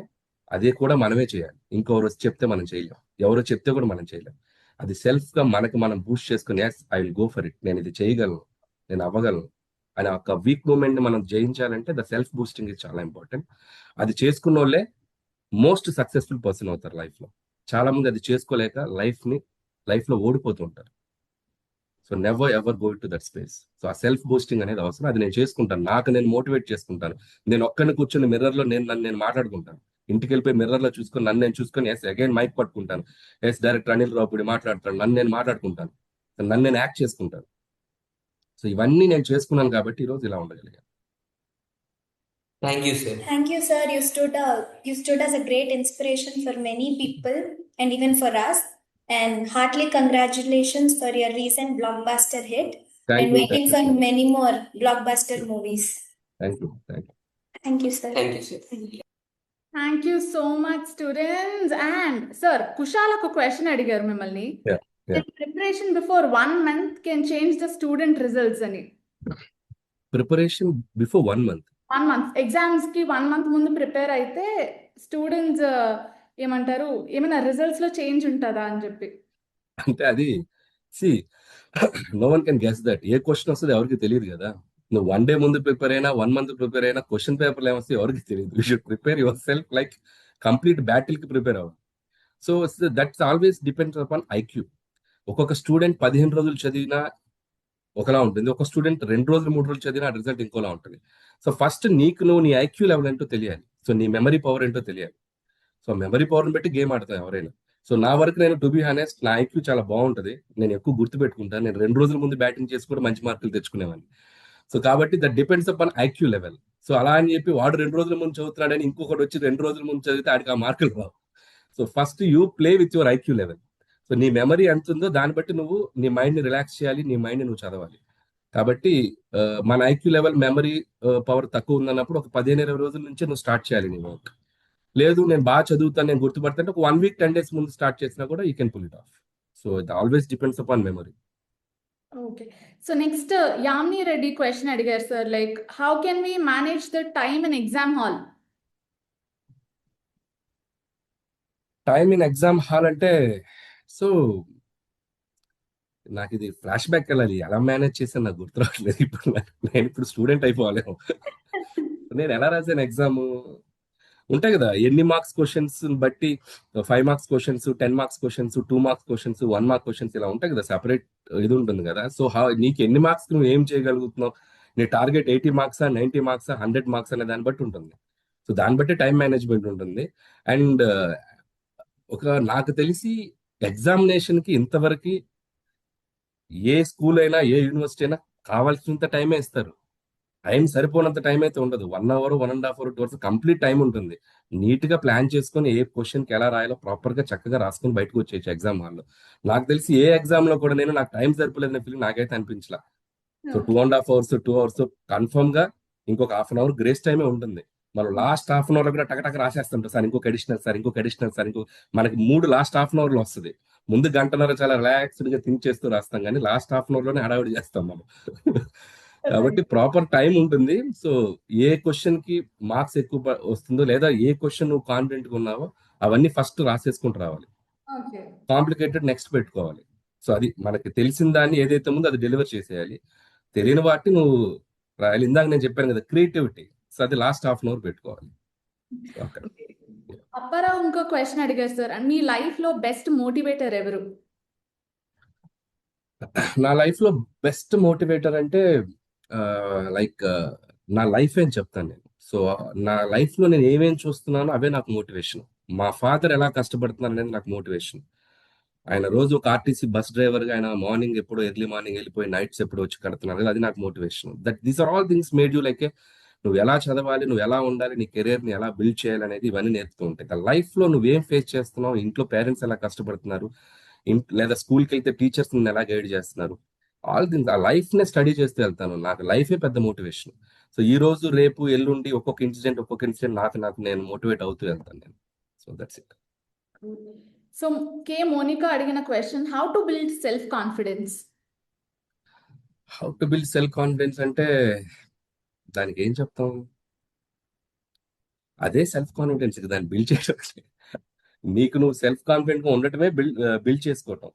అదే కూడా మనమే చేయాలి. ఇంకెవరు చెప్తే మనం చేయలేం, ఎవరో చెప్తే కూడా మనం చేయలేం. అది సెల్ఫ్ గా మనకి మనం బూస్ట్ చేసుకుని I will go for it, నేను ఇది చేయగలను, నేను అవ్వగలను అని ఒక వీక్ మూమెంట్ ని మనం జయించాలంటే ద సెల్ఫ్ బూస్టింగ్ ఇది చాలా ఇంపార్టెంట్. అది చేసుకున్న వాళ్ళే మోస్ట్ సక్సెస్ఫుల్ పర్సన్ అవుతారు లైఫ్ లో. చాలా మంది అది చేసుకోలేక లైఫ్ లో ఓడిపోతూ ఉంటారు. So never ever go to that space. So ఆ సెల్ఫ్ బూస్టింగ్ అనేది అవసరం. అది నేను చేసుకుంటాను, నాకు నేను మోటివేట్ చేసుకుంటాను. నేను ఒక్కడిని కూర్చొని మిర్రర్ లో నన్ను నేను మాట్లాడుకుంటాను. ఇంటికి వెళ్ళిపోయి మిర్రర్ లో చూసుకొని నన్ను నేను చూసుకొని ఎస్ అగైన్ మైక్ పట్టుకుంటాను, ఎస్ డైరెక్టర్ అనిల్ రావుపూడి మాట్లాడతాను, నన్ను నేను మాట్లాడుకుంటాను, నన్ను నేను యాక్ట్ చేసుకుంటాను. సో ఇవన్నీ నేను చేసుకున్నాను కాబట్టి ఈరోజు ఇలా ఉండగలిగాను. Thank you, sir. Thank you, sir. You stood as a great inspiration for many people and even for us. And heartily congratulations for your recent blockbuster hit. Thank and you, waiting thank for you. many more blockbuster movies. Thank you, thank you. Thank you, sir. Thank you, sir. Thank you so much, students. And sir, Kushal ఒక question అడిగారు మిమ్మల్ని. Yeah. The preparation before 1 month can change the student results అని. Preparation before 1 month. 1 month exams కి 1 month ముందు prepare అయితే students ఏమంటారు, ఏమైనా results లో చేంజ్ ఉంటుందా అని చెప్పి. అంటే అది no one can guess that. ఏ క్వశ్చన్ వస్తుంది ఎవరికి తెలియదు కదా. నువ్వు 1 day ముందు ప్రిపేర్ అయినా 1 month ప్రిపేర్ అయినా క్వశ్చన్ పేపర్లు ఏమొస్తే ఎవరికి తెలియదు. You should prepare yourself like complete battle కి ప్రిపేర్ అవ్వాలి. So that's always depends upon IQ. ఒక్కొక్క స్టూడెంట్ 15 రోజులు చదివినా ఒకలా ఉంటుంది, ఒక స్టూడెంట్ 2 రోజులు 3 రోజులు చదివినా రిజల్ట్ ఇంకోలా ఉంటుంది. సో ఫస్ట్ నువ్వు నీ ఐక్యూ లెవెల్ ఏంటో తెలియాలి. సో నీ మెమరీ పవర్ ఏంటో తెలియాలి. సో మెమరీ పవర్ని బట్టి గేమ్ ఆడతాం ఎవరైనా. సో నా వరకు నేను టు బి హానెస్ట్ నా ఐక్యూ చాలా బాగుంటుంది, నేను ఎక్కువ గుర్తు పెట్టుకుంటాను. నేను 2 రోజుల ముందు బ్యాటింగ్ చేసి కూడా మంచి మార్కులు తెచ్చుకునేవాడిని. సో కాబట్టి that depends upon IQ level. So అలా అని చెప్పి వాడు 2 రోజుల ముందు చదువుతున్నాడని ఇంకొకటి వచ్చి 2 రోజుల ముందు చదివితే ఆడికి ఆ మార్కులు రావు. So first you play with your IQ level. So నీ మెమరీ ఎంత ఉందో దాన్ని బట్టి నువ్వు నీ మైండ్ని రిలాక్స్ చేయాలి, నీ మైండ్ని నువ్వు చదవాలి. కాబట్టి మన ఐక్యూ లెవెల్ మెమరీ పవర్ తక్కువ ఉందన్నప్పుడు ఒక 15-20 రోజుల నుంచే నువ్వు స్టార్ట్ చేయాలి నీ వర్క్. లేదు నేను బాగా చదువుతాను, నేను గుర్తుపడతాను, ఒక 1 week 10 days ముందు స్టార్ట్ చేసినా కూడా you can pull it off. So it always depends upon memory. Okay, so next Yamini Reddy question అడిగారు sir, like how can we manage the time in exam hall? Time in exam hall అంటే so నాకు ఇది flash back వెళ్ళాలి, ఎలా manage చేశాను నాకు గుర్తు రావట్లేదు. నేను ఇప్పుడు స్టూడెంట్ అయిపోవాలేమో. నేను ఎలా రాశాను ఎగ్జామ్ ఉంటాయి కదా, ఎన్ని మార్క్స్ క్వశ్చన్స్ బట్టి 5 marks questions, 10 marks questions, 2 marks questions, 1 mark questions ఇలా ఉంటాయి కదా, సెపరేట్ ఇది ఉంటుంది కదా. సో నీకు ఎన్ని మార్క్స్ నువ్వు ఏం చేయగలుగుతున్నావు, నీ టార్గెట్ 80 marks 90 marks 100 marks అనే దాన్ని బట్టి ఉంటుంది. సో దాన్ని బట్టి టైం మేనేజ్మెంట్ ఉంటుంది. అండ్ నాకు తెలిసి ఎగ్జామినేషన్ కి ఇంతవరకు ఏ స్కూల్ అయినా ఏ యూనివర్సిటీ అయినా కావాల్సినంత టైమే ఇస్తారు. టైం సరిపోనంత టైం అయితే ఉండదు. 1 hour 1.5 hour 2 hours complete time ఉంటుంది. నీట్ గా ప్లాన్ చేసుకొని ఏ క్వశ్చన్ కి ఎలా రాయాలో ప్రాపర్ గా చక్కగా రాసుకొని బయటకు వచ్చేయచ్చు ఎగ్జామ్ హాల్లో. నాకు తెలిసి ఏ ఎగ్జామ్ లో కూడా నాకు టైం సరిపోలేదనే ఫీలింగ్ నాకైతే అనిపించలా. సో 2.5 hours 2 hours కన్ఫర్మ్ గా ఇంకొక 1/2 hour గ్రేస్ టైమే ఉంటుంది. మనం లాస్ట్ 1/2 hour కూడా టకటక రాసేస్తుంటాం, సార్ ఇంకొక అడిషనల్ సార్, ఇంకొక అడిషనల్ సార్, మనకి 3 లాస్ట్ 1/2 hour లో వస్తుంది. ముందు 1.5 గంట చాలా రిలాక్స్డ్ గా థింక్ చేస్తూ రాస్తాం, కానీ లాస్ట్ 1/2 hour లోనే హడావిడి చేస్తాం మనం. కాబట్టి ప్రాపర్ టైం ఉంటుంది. సో ఏ క్వశ్చన్ కి మార్క్స్ ఎక్కువ వస్తుందో లేదా ఏ క్వశ్చన్ నువ్వు కాన్ఫిడెంట్ గా ఉన్నావో అవన్నీ ఫస్ట్ రాసేసుకుంటూ రావాలి. కాంప్లికేటెడ్ నెక్స్ట్ పెట్టుకోవాలి. సో అది మనకి తెలిసిన దాన్ని ఏదైతే ముందో అది డెలివర్ చేసేయాలి. తెలియని వాటిని నువ్వు రాయాలి. ఇందాక నేను చెప్పాను కదా క్రియేటివిటీ, సో అది లాస్ట్ 1/2 hour పెట్టుకోవాలి. అప్పారావు ఇంకో క్వశ్చన్ అడిగారు సార్, మీ లైఫ్ లో బెస్ట్ మోటివేటర్ ఎవరు? నా లైఫ్ లో బెస్ట్ మోటివేటర్ అంటే లైక్ నా లైఫ్ అని చెప్తాను నేను. సో నా లైఫ్ లో నేను ఏమేమి చూస్తున్నానో అవే నాకు మోటివేషన్. మా ఫాదర్ ఎలా కష్టపడుతున్నారు అనేది నాకు మోటివేషన్. ఆయన రోజు ఒక ఆర్టీసీ బస్ డ్రైవర్ గా ఆయన మార్నింగ్ ఎప్పుడు ఎర్లీ మార్నింగ్ వెళ్ళిపోయి నైట్స్ ఎప్పుడు వచ్చి కడుతున్నారు, అది నాకు motivation. These are all things made you like నువ్వు ఎలా చదవాలి, నువ్వు ఎలా ఉండాలి, నీ కెరీర్ ని ఎలా బిల్డ్ చేయాలి అనేది ఇవన్నీ నేర్పుతూ ఉంటాయి. లైఫ్ లో నువ్వేం ఫేస్ చేస్తున్నావు, ఇంట్లో పేరెంట్స్ ఎలా కష్టపడుతున్నారు, లేదా స్కూల్కి వెళ్తే టీచర్స్ నిన్ను ఎలా గైడ్ చేస్తున్నారు, ఆల్ థింగ్స్ ఆ లైఫ్ నే స్టడీ చేస్తూ వెళ్తాను. నాకు లైఫే పెద్ద మోటివేషన్. సో ఈ రోజు రేపు ఎల్లుండి ఒక్కొక్క ఇన్సిడెంట్ నాకు నేను మోటివేట్ అవుతూ వెళ్తాను నేను. So that's it. సో కే మోనికా అడిగిన question, how to build self confidence? How to build self confidence అంటే దానికి ఏం చెప్తాం? అదే సెల్ఫ్ కాన్ఫిడెన్స్, దాన్ని బిల్డ్ చేయడం. నీకు నువ్వు సెల్ఫ్ కాన్ఫిడెంట్ గా ఉండటమే బిల్డ్ చేసుకోవటం.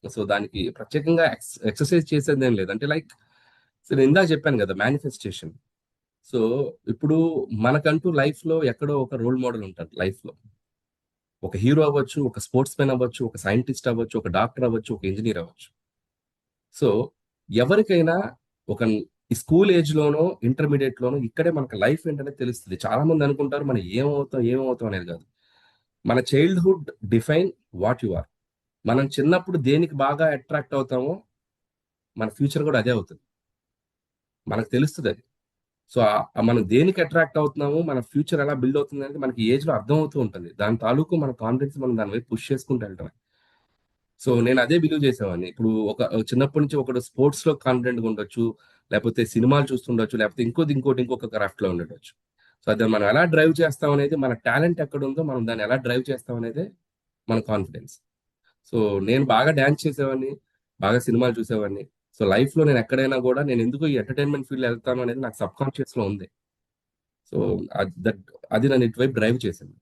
సో దానికి ప్రత్యేకంగా ఎక్సర్సైజ్ చేసేది ఏం లేదు. అంటే లైక్ నేను ఇందాక చెప్పాను కదా, మేనిఫెస్టేషన్. సో ఇప్పుడు మనకంటూ లైఫ్ లో ఎక్కడో ఒక రోల్ మోడల్ ఉంటారు లైఫ్ లో. ఒక హీరో అవ్వచ్చు, ఒక స్పోర్ట్స్ మెన్ అవ్వచ్చు, ఒక సైంటిస్ట్ అవ్వచ్చు, ఒక డాక్టర్ అవ్వచ్చు, ఒక ఇంజనీర్ అవ్వచ్చు. సో ఎవరికైనా ఒక స్కూల్ ఏజ్ లోనో ఇంటర్మీడియట్ లోనో ఇక్కడే మనకు లైఫ్ ఏంటనేది తెలుస్తుంది. చాలా మంది అనుకుంటారు మనం ఏమవుతాం అనేది కాదు. మన childhood define what you are. మనం చిన్నప్పుడు దేనికి బాగా అట్రాక్ట్ అవుతామో మన ఫ్యూచర్ కూడా అదే అవుతుంది, మనకు తెలుస్తుంది అది. సో మనం దేనికి అట్రాక్ట్ అవుతున్నామో మన ఫ్యూచర్ ఎలా బిల్డ్ అవుతుంది అనేది మనకి ఏజ్ లో అర్థం అవుతూ ఉంటుంది. దాని తాలూకు మన కాన్ఫిడెన్స్ మనం దాని వైపు పుష్ చేసుకుంటూ వెళ్తాం. సో నేను అదే బిలీవ్ చేసేవాడిని. ఇప్పుడు ఒక చిన్నప్పటి నుంచి ఒకడు స్పోర్ట్స్ లో కాన్ఫిడెంట్ గా ఉండొచ్చు, లేకపోతే సినిమాలు చూస్తుండొచ్చు, లేకపోతే ఇంకొక క్రాఫ్ట్ లో ఉండొచ్చు. సో అది మనం ఎలా డ్రైవ్ చేస్తాం అనేది, మన టాలెంట్ ఎక్కడ ఉందో మనం దాన్ని ఎలా డ్రైవ్ చేస్తాం అనేది మన కాన్ఫిడెన్స్. సో నేను బాగా డాన్స్ చేసేవాడిని, బాగా సినిమాలు చూసేవాడిని. సో లైఫ్ లో నేను ఎక్కడైనా కూడా నేను ఎందుకు ఈ ఎంటర్టైన్మెంట్ ఫీల్డ్ వెళ్తాను అనేది నాకు సబ్ కాన్షియస్ లో ఉంది. సో అది నన్ను ఇటువైపు డ్రైవ్ చేసింది.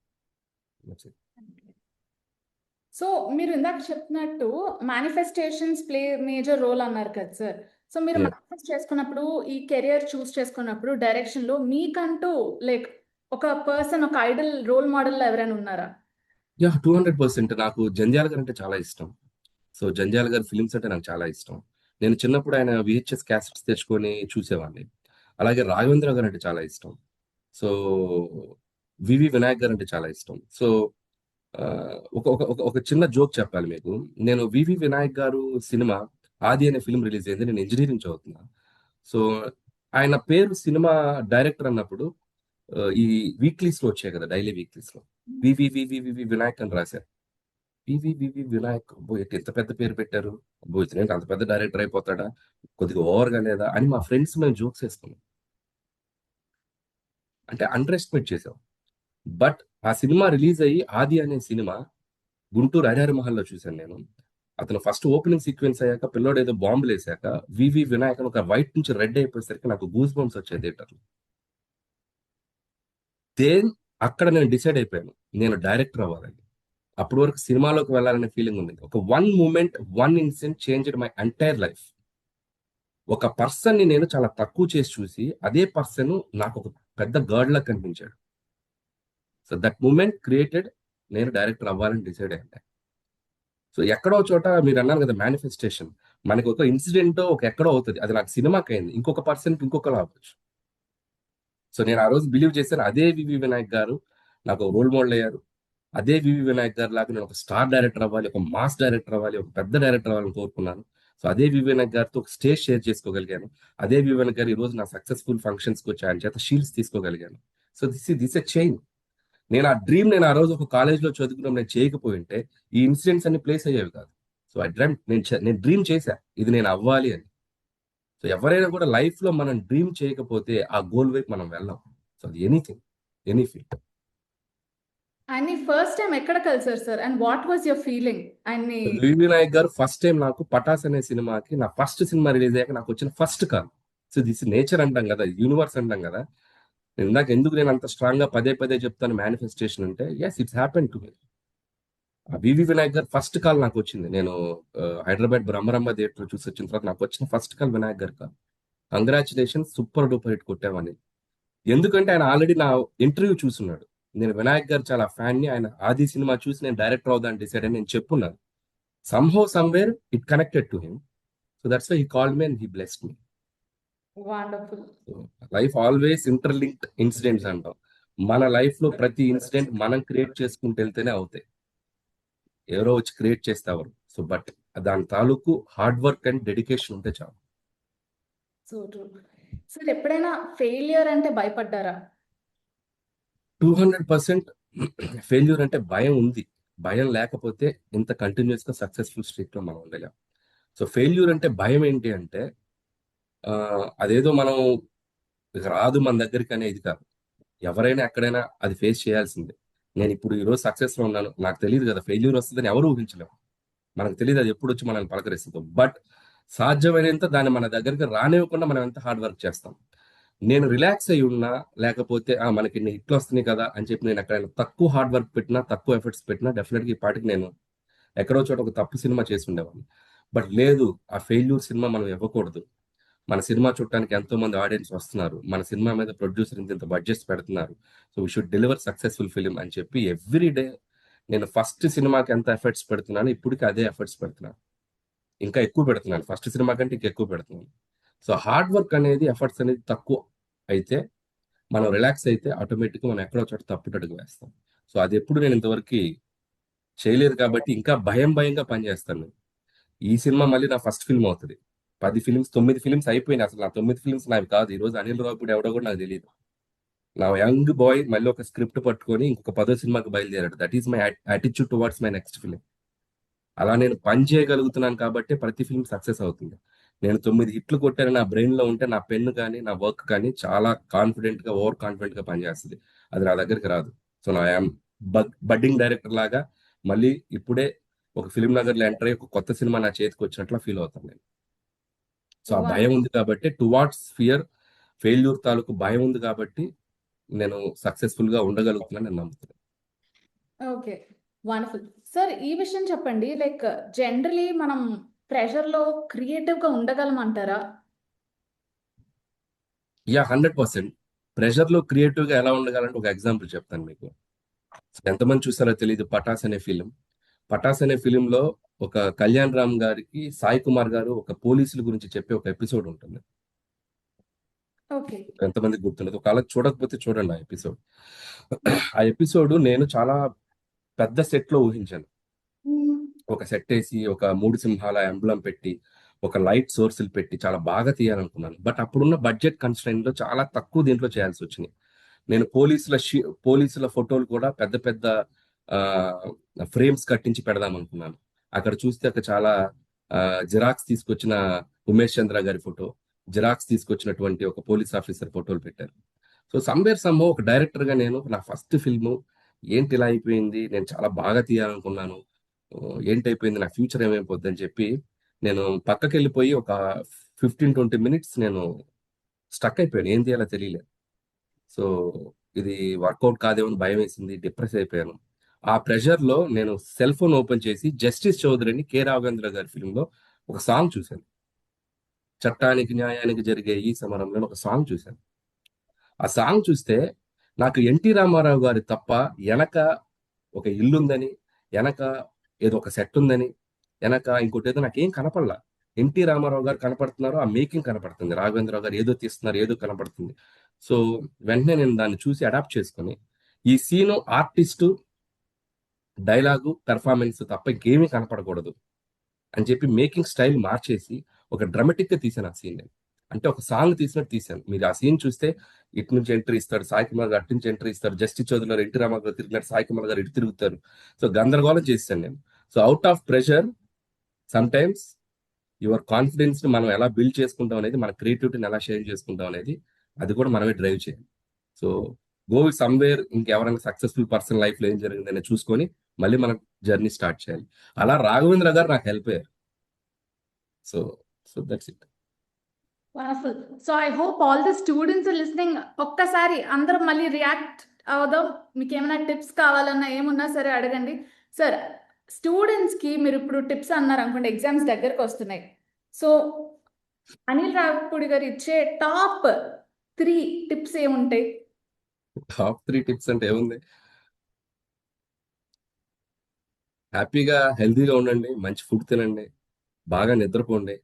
సో మీరు ఇందాక చెప్పినట్టు మేనిఫెస్టేషన్స్ ప్లే మేజర్ రోల్ అన్నారు కదా సార్. సో మీరు Yeah. మేనిఫెస్ట్ చేసుకున్నప్పుడు, ఈ కెరియర్ చూస్ చేసుకున్నప్పుడు డైరెక్షన్ లో మీకంటూ లైక్ ఒక పర్సన్, ఒక ఐడల్ రోల్ మోడల్ ఎవరైనా ఉన్నారా? 200%. నాకు జంధ్యాల గారు అంటే చాలా ఇష్టం. సో జంధ్యాల గారి ఫిలిమ్స్ అంటే నాకు చాలా ఇష్టం. నేను చిన్నప్పుడు ఆయన VHS క్యాసెట్స్ తెచ్చుకొని చూసేవాడిని. అలాగే రాఘవేంద్ర గారు అంటే చాలా ఇష్టం. సో వివి వినాయక్ గారు అంటే చాలా ఇష్టం. సో ఒక చిన్న జోక్ చెప్పాలి మీకు. నేను వివి వినాయక్ గారు సినిమా ఆది అనే ఫిల్మ్ రిలీజ్ అయింది. నేను ఇంజనీరింగ్ చదువుతున్నా. సో ఆయన పేరు సినిమా డైరెక్టర్ అన్నప్పుడు ఈ వీక్లీస్ లో వచ్చాయి కదా, డైలీ వీక్లీస్ లో వివి వినాయక్ అని రాశారు. వివి వినాయక్, ఎంత పెద్ద పేరు పెట్టారు, ఇతనేంటి అంత పెద్ద డైరెక్టర్ అయిపోతాడా, కొద్దిగా ఓవర్గా లేదా అని మా ఫ్రెండ్స్ మేము జోక్స్ వేసుకున్నాం. అంటే అండర్ ఎస్టిమేట్ చేసాం. బట్ ఆ సినిమా రిలీజ్ అయ్యి ఆది అనే సినిమా గుంటూరు హరిహర మహల్లో చూశాను నేను. అతను ఫస్ట్ ఓపెనింగ్ సీక్వెన్స్ అయ్యాక పిల్లోడు ఏదో బాంబులు వేసాక వివి వినాయక్ ఒక వైట్ నుంచి రెడ్ అయిపోయేసరికి నాకు గూస్ బంప్స్ వచ్చాయి థియేటర్లో. అక్కడ నేను డిసైడ్ అయిపోయాను నేను డైరెక్టర్ అవ్వాలని. అప్పటి వరకు సినిమాలోకి వెళ్ళాలనే ఫీలింగ్ ఉంది. ఒక one moment, one incident changed my entire life. ఒక పర్సన్ ని నేను చాలా తక్కువ చేసి చూసి అదే పర్సన్ నాకు ఒక పెద్ద గర్డ్ లా కనిపించాడు. సో దట్ మూమెంట్ క్రియేటెడ్ నేను డైరెక్టర్ అవ్వాలని డిసైడ్ అయ్యాను. సో ఎక్కడో చోట మీరు అన్నారు కదా మేనిఫెస్టేషన్, మనకి ఒక ఇన్సిడెంట్ ఒక ఎక్కడో అవుతుంది, అది నాకు సినిమాకి అయింది, ఇంకొక పర్సన్కి ఇంకొకలా అవ్వచ్చు. సో నేను ఆ రోజు బిలీవ్ చేశాను అదే వివి వినాయక్ గారు నాకు రోల్ మోడల్ అయ్యారు. అదే వివి వినాయక్ గారు లాగా నేను ఒక స్టార్ డైరెక్టర్ అవ్వాలి, ఒక మాస్ డైరెక్టర్ అవ్వాలి, ఒక పెద్ద డైరెక్టర్ అవ్వాలని కోరుకున్నాను. సో అదే వివి వినాయక్ గారితో ఒక స్టేజ్ షేర్ చేసుకోగలిగాను. అదే వివి వినాయక్ గారు ఈ రోజు నా సక్సెస్ఫుల్ ఫంక్షన్స్కి వచ్చి ఆయన చేత షీల్డ్స్ తీసుకోగలిగాను. So this a chain. నేను ఆ డ్రీమ్ నేను ఆ రోజు ఒక కాలేజ్లో చదువుకున్నాం నేను చేయకపోయింటే ఈ ఇన్సిడెంట్స్ అన్ని ప్లేస్ అయ్యేవి కాదు. సో ఐ డ్రీమ్, నేను డ్రీమ్ చేశా ఇది నేను అవ్వాలి అని. సో ఎవరైనా కూడా లైఫ్ లో మనం డ్రీమ్ చేయకపోతే ఆ గోల్ వైపు మనం వెళ్ళాం. సో అది anything, any field. And first time ఎక్కడ కలిసారు sir, and what was your feeling? And VV Vinayak garu first time నాకు పటాస్ అనే సినిమాకి, నా ఫస్ట్ సినిమా రిలీజ్ అయ్యాక నాకు వచ్చిన first call. So this nature అంటాం కదా, యూనివర్స్ అంటాం కదా. ఇందాక ఎందుకు నేను అంత స్ట్రాంగ్ గా పదే చెప్తాను మేనిఫెస్టేషన్ అంటే, yes it's happen to me. V V Vinayak garu first call నాకు వచ్చింది. నేను హైదరాబాద్ బ్రహ్మరంభ థియేటర్ చూసి వచ్చిన తర్వాత నాకు వచ్చిన first call Vinayak garu call. Congratulation, super duper hit కొట్టామని. ఎందుకంటే ఆయన ఆల్రెడీ నా ఇంటర్వ్యూ చూస్తున్నాడు. నేను వినాయక్ గారు చాలా ఫ్యాన్ ని, ఆయన ఆది సినిమా చూసి నేను డైరెక్టర్ అవుదాన్ని డిసైడ్ అని నేను చెప్పున్నాను. Somehow somewhere it connected to him. So that's why he called me and he blessed me. Wonderful. Life always interlinked incidents అంటాం. మన లైఫ్ లో ప్రతి ఇన్సిడెంట్ మనం క్రియేట్ చేసుకుంటూ వెళ్తేనే అవుతాయి, ఎవరో వచ్చి క్రియేట్ చేస్తారు. సో బట్ దాని తాలూకు హార్డ్ వర్క్ అండ్ డెడికేషన్ ఉంటే చాలు. So true. సార్ ఎప్పుడైనా ఫెయిలియర్ అంటే భయపడ్డారా? 200% ఫెయిల్యూర్ అంటే భయం ఉంది. భయం లేకపోతే ఇంత కంటిన్యూస్ గా సక్సెస్ఫుల్ స్ట్రీక్ లో మనం ఉండలేం. సో ఫెయిల్యూర్ అంటే భయం ఏంటి అంటే అదేదో మనం రాదు మన దగ్గరికి అనేది కాదు. ఎవరైనా ఎక్కడైనా అది ఫేస్ చేయాల్సిందే. నేను ఇప్పుడు ఈరోజు సక్సెస్లో ఉన్నాను, నాకు తెలియదు కదా ఫెయిల్యూర్ వస్తుందని ఎవరు ఊహించలేము. మనకు తెలియదు అది ఎప్పుడు వచ్చి మనల్ని పలకరిస్తుందో. బట్ సాధ్యమైనంత దాన్ని మన దగ్గరికి రానివ్వకుండా మనం ఎంత హార్డ్ వర్క్ చేస్తాం. నేను రిలాక్స్ అయి ఉన్నా, లేకపోతే మనకి ఇన్ని హిట్లు వస్తున్నాయి కదా అని చెప్పి నేను ఎక్కడైనా తక్కువ హార్డ్ వర్క్ పెట్టినా, తక్కువ ఎఫర్ట్స్ పెట్టినా, డెఫినెట్గా ఈ పాటికి నేను ఎక్కడో చోట ఒక తప్పు సినిమా చేసి ఉండేవాడిని. బట్ లేదు, ఆ ఫెయిల్యూర్ సినిమా మనం ఇవ్వకూడదు. మన సినిమా చూడటానికి ఎంతో మంది ఆడియన్స్ వస్తున్నారు, మన సినిమా మీద ప్రొడ్యూసర్ ఇంత బడ్జెట్స్ పెడుతున్నారు, so we should deliver successful film అని చెప్పి ఎవ్రీ డే నేను ఫస్ట్ సినిమాకి ఎంత ఎఫర్ట్స్ పెడుతున్నాను, ఇప్పటికి అదే ఎఫర్ట్స్ పెడుతున్నాను, ఇంకా ఎక్కువ పెడుతున్నాను, ఫస్ట్ సినిమా కంటే ఇంకా ఎక్కువ పెడుతున్నాను. సో హార్డ్ వర్క్ అనేది, ఎఫర్ట్స్ అనేది తక్కువ అయితే, మనం రిలాక్స్ అయితే ఆటోమేటిక్గా మనం ఎక్కడో చోట తప్పుటడుగు వేస్తాం. సో అది ఎప్పుడు నేను ఇంతవరకు చేయలేదు కాబట్టి ఇంకా భయంగా పనిచేస్తాను. ఈ సినిమా మళ్ళీ నా ఫస్ట్ ఫిల్మ్ అవుతుంది. 9 ఫిలిమ్స్ అయిపోయినాయి. అసలు నా 9 ఫిలిమ్స్ నావి కాదు. ఈరోజు అనిల్ రావిపూడి ఎవడో కూడా నాకు తెలియదు. నా యంగ్ బాయ్ మళ్ళీ ఒక స్క్రిప్ట్ పట్టుకొని ఇంకొక 10వ సినిమాకి బయలుదేరాడు. That is my attitude towards my next film. అలా నేను పని చేయగలుగుతున్నాను కాబట్టి ప్రతి ఫిల్మ్ సక్సెస్ అవుతుంది. నేను 9 హిట్లు కొట్టాను నా బ్రెయిన్ లో ఉంటే, నా పెన్ కానీ నా వర్క్ కానీ చాలా కాన్ఫిడెంట్ గా, ఓవర్ కాన్ఫిడెంట్ గా పనిచేస్తుంది. అది నా దగ్గరికి రాదు. సో నా బడ్డింగ్ డైరెక్టర్ లాగా మళ్ళీ ఇప్పుడే ఒక ఫిలిం నగర్ లో ఎంటర్ అయ్యి ఒక కొత్త సినిమా నా చేతికి వచ్చినట్లు ఫీల్ అవుతాను నేను. సో ఆ భయం ఉంది కాబట్టి, టువార్డ్స్ ఫియర్, ఫెయిల్యూర్ తాలూకు భయం ఉంది కాబట్టి నేను సక్సెస్ఫుల్ గా ఉండగలుగుతున్నాను నేను నమ్ముతున్నాను. Okay, wonderful sir. ఈ విషయం చెప్పండి, లైక్ జనరలీ మనం ప్రెషర్ లో క్రియేటివ్ గా ఉండగలం అంటారా? యా, 100%. ప్రెషర్ లో క్రియేటివ్ గా ఎలా ఉండగలంటే ఒక ఎగ్జాంపుల్ చెప్తాను మీకు. ఎంతమంది చూసారో తెలియదు, పటాస్ అనే ఫిలిం. పటాస్ అనే ఫిలింలో ఒక కళ్యాణ్ రామ్ గారికి సాయి కుమార్ గారు ఒక పోలీసుల గురించి చెప్పే ఒక ఎపిసోడ్ ఉంటుంది. ఓకే, ఎంతమంది గుర్తున్నది? ఒకవేళ చూడకపోతే చూడండి ఆ ఎపిసోడ్. ఆ ఎపిసోడ్ నేను చాలా పెద్ద సెట్ లో ఊహించాను. ఒక సెట్ వేసి, ఒక 3 సింహాల ఎంబ్లం పెట్టి, ఒక లైట్ సోర్సులు పెట్టి చాలా బాగా తీయాలనుకున్నాను. బట్ అప్పుడున్న బడ్జెట్ కన్స్ట్రైన్ లో చాలా తక్కువ దీంట్లో చేయాల్సి వచ్చింది. నేను పోలీసుల ఫోటోలు కూడా పెద్ద పెద్ద ఫ్రేమ్స్ కట్టించి పెడదాం అనుకున్నాను. అక్కడ చూస్తే అక్కడ చాలా జిరాక్స్ తీసుకొచ్చిన ఉమేష్ చంద్ర గారి ఫోటో, జిరాక్స్ తీసుకొచ్చినటువంటి ఒక పోలీస్ ఆఫీసర్ ఫోటోలు పెట్టారు. సో సమ్వేర్ సమ్హౌ ఒక డైరెక్టర్ గా నేను నా ఫస్ట్ ఫిల్మ్ ఏంటి ఇలా అయిపోయింది, నేను చాలా బాగా తీయాలనుకున్నాను, ఏంటైపోయింది, నా ఫ్యూచర్ ఏమైపోద్ది అని చెప్పి నేను పక్కకి వెళ్ళిపోయి ఒక 15-20 మినిట్స్ నేను స్టక్ అయిపోయాను. ఏం చేయాలో తెలియలేదు. సో ఇది వర్కౌట్ కాదేమో భయం వేసింది, డిప్రెస్ అయిపోయాను. ఆ ప్రెషర్ లో నేను సెల్ ఫోన్ ఓపెన్ చేసి జస్టిస్ చౌదరిని, కె రాఘవేంద్ర గారి ఫిల్మ్ లో ఒక సాంగ్ చూశాను. చట్టానికి న్యాయానికి జరిగే ఈ సమరంలో ఒక సాంగ్ చూశాను. ఆ సాంగ్ చూస్తే నాకు ఎన్టీ రామారావు గారి తప్ప వెనక ఒక ఇల్లు ఉందని, వెనక ఏదో ఒక సెట్ ఉందని, వెనక ఇంకోటి ఏదో నాకేం కనపడలా. ఎన్టీ రామారావు గారు కనపడుతున్నారు, ఆ మేకింగ్ కనపడుతుంది, రాఘవేంద్రరావు గారు ఏదో తీస్తున్నారు, ఏదో కనపడుతుంది. సో వెంటనే నేను దాన్ని చూసి అడాప్ట్ చేసుకొని, ఈ సీను ఆర్టిస్టు, డైలాగు, పెర్ఫార్మెన్స్ తప్ప ఇంకేమీ కనపడకూడదు అని చెప్పి మేకింగ్ స్టైల్ మార్చేసి ఒక డ్రామాటిక్ గా తీసాను ఆ సీన్. నేను అంటే ఒక సాంగ్ తీసినట్టు తీశాను. మీరు ఆ సీన్ చూస్తే ఇటు నుంచి ఎంట్రీ ఇస్తాడు సాయి కుమార్ గారు, అటు నుంచి ఎంట్రీ ఇస్తారు జస్టిస్ చౌదరి, ఎన్టీ రామారావు గారు తిరిగినట్టు సాయి కుమార్ గారు ఇటు తిరుగుతారు. సో గందరగోళం చేశాను నేను. So out of pressure some times your confidence ని మనం ఎలా బిల్డ్ చేసుకుంటాం అనేది, మన క్రియేటివిటీని ఎలా షేర్ చేసుకుంటాం అనేది, అది కూడా మనమే డ్రైవ్ చేయాలి. సో గో సమ్వేర్, ఇంకెవరైనా సక్సెస్ఫుల్ పర్సన్ లైఫ్ లో ఏం జరిగిందని చూసుకొని మళ్ళీ మనం జర్నీ స్టార్ట్ చేయాలి. అలా రాఘవేంద్ర గారు నాకు హెల్ప్ అయ్యారు. So that's it. Wonderful. So I hope all the students listening ఒక్కసారి అందరం మళ్ళీ రియాక్ట్ అవుదాం. మీకు ఏమైనా టిప్స్ కావాలన్నా ఏమున్నా సరే అడగండి. సార్, స్టూడెంట్స్ కి మీరు ఇప్పుడు టిప్స్ అన్నారు అనుకోండి, ఎగ్జామ్స్ దగ్గరకు వస్తున్నాయి. సో అనిల్ రావిపూడి గారు ఇచ్చే టాప్ 3 టిప్స్ ఏముంటాయి? టాప్ 3 టిప్స్ అంటే ఏముంది? హ్యాపీగా హెల్తీగా ఉండండి, మంచి ఫుడ్ తినండి, బాగా నిద్రపోండి,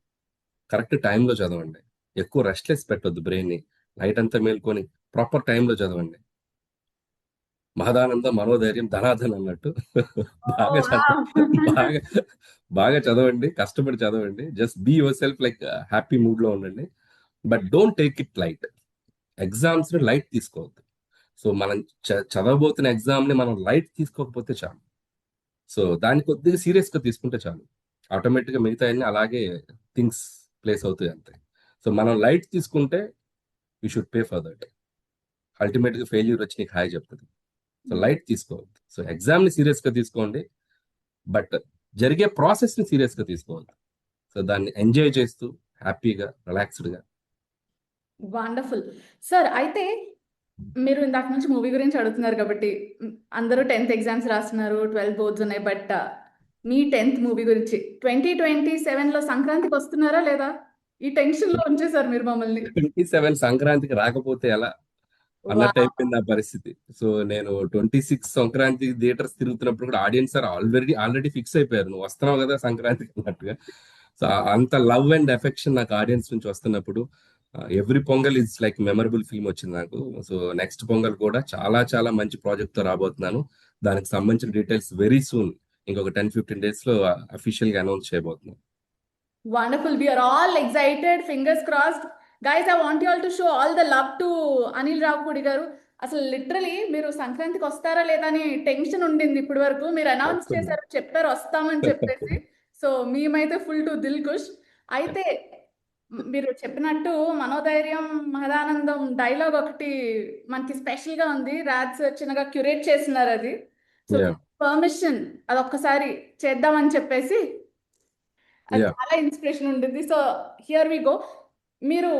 కరెక్ట్ టైంలో చదవండి, ఎక్కువ రెస్ట్లెస్ పెట్టొద్దు బ్రెయిన్ని, నైట్ అంతా మేల్కొని ప్రాపర్ టైంలో చదవండి. మహదానందం మనోధైర్యం ధనాధన్ అన్నట్టు బాగా చదవండి, కష్టపడి చదవండి. Just be yourself, like happy mood లో ఉండండి. But don't take it light. Exams ని లైట్ తీసుకోవద్దు. సో మనం చదవబోతున్న ఎగ్జామ్ ని మనం లైట్ తీసుకోకపోతే చాలు. సో దాన్ని కొద్దిగా సీరియస్ గా తీసుకుంటే చాలు. ఆటోమేటిక్ గా మిగతా అన్ని అలాగే థింగ్స్ ప్లేస్ అవుతాయి అంతే. సో మనం లైట్ తీసుకుంటే you should pay for that. Ultimate గా ఫెయిల్యూర్ వచ్చి నీకు హాయ్ చెప్తుంది. సో లైట్ తీసుకోవద్దు. సో ఎగ్జామ్ ని సీరియస్ గా తీసుకోండి, బట్ జరిగే ప్రాసెస్ ని సీరియస్ గా తీసుకోవద్దు. సో దాన్ని ఎంజాయ్ చేస్తూ హ్యాపీగా రిలాక్స్డ్ గా. Wonderful sir. అయితే మీరు ఇందాక నుంచి మూవీ గురించి అడుగుతున్నారు కాబట్టి అందరూ 10th ఎగ్జామ్స్ రాస్తున్నారు, 12 బోర్డ్స్ ఉన్నాయి, బట్ మీ 10th మూవీ గురించి 2027లో సంక్రాంతికి వస్తున్నారా లేదా? ఈ టెన్షన్ లో ఉంచేసారు మీరు మమ్మల్ని. 27 సంక్రాంతికి రాకపోతే ఎలా అన్నట్టు అయిపోయింది ఆ పరిస్థితి. సో నేను 26 సంక్రాంతి థియేటర్స్ తిరుగుతున్నప్పుడు కూడా ఆడియన్స్ ఆల్రెడీ ఫిక్స్ అయిపోయారు, నువ్వు వస్తున్నావు కదా సంక్రాంతికి అన్నట్టుగా. సో అంత లవ్ అండ్ ఎఫెక్షన్ నాకు ఆడియన్స్ నుంచి వస్తున్నప్పుడు every pongal is like memorable film వచ్చింది నాకు. సో నెక్స్ట్ పొంగల్ కూడా చాలా చాలా మంచి ప్రాజెక్ట్ తో రాబోతున్నాను. దానికి సంబంధించిన డీటెయిల్స్ వెరీ సూన్, ఇంకొక 10-15 days లో అఫీషియల్ గా అనౌన్స్ చేయబోతున్నాను. Wonderful. We are all excited. Fingers crossed. Guys, I want you all to show all the love to Anil Ravpudi garu. అసలు లిటరలీ మీరు సంక్రాంతికి వస్తారా లేదా అని టెన్షన్ ఉండింది ఇప్పటి వరకు. మీరు అనౌన్స్ చేశారు, చెప్పారు వస్తామని చెప్పేసి. సో మేమైతే ఫుల్ టు దిల్ ఖుష్. అయితే మీరు చెప్పినట్టు మనోధైర్యం మహదానందం డైలాగ్ ఒకటి మనకి స్పెషల్ గా ఉంది. రాజ్ చిన్నగా క్యూరేట్ చేస్తున్నారు అది. సో పర్మిషన్ అది ఒక్కసారి చేద్దామని చెప్పేసి అది చాలా ఇన్స్పిరేషన్ ఉంటుంది. So here we go. మీరు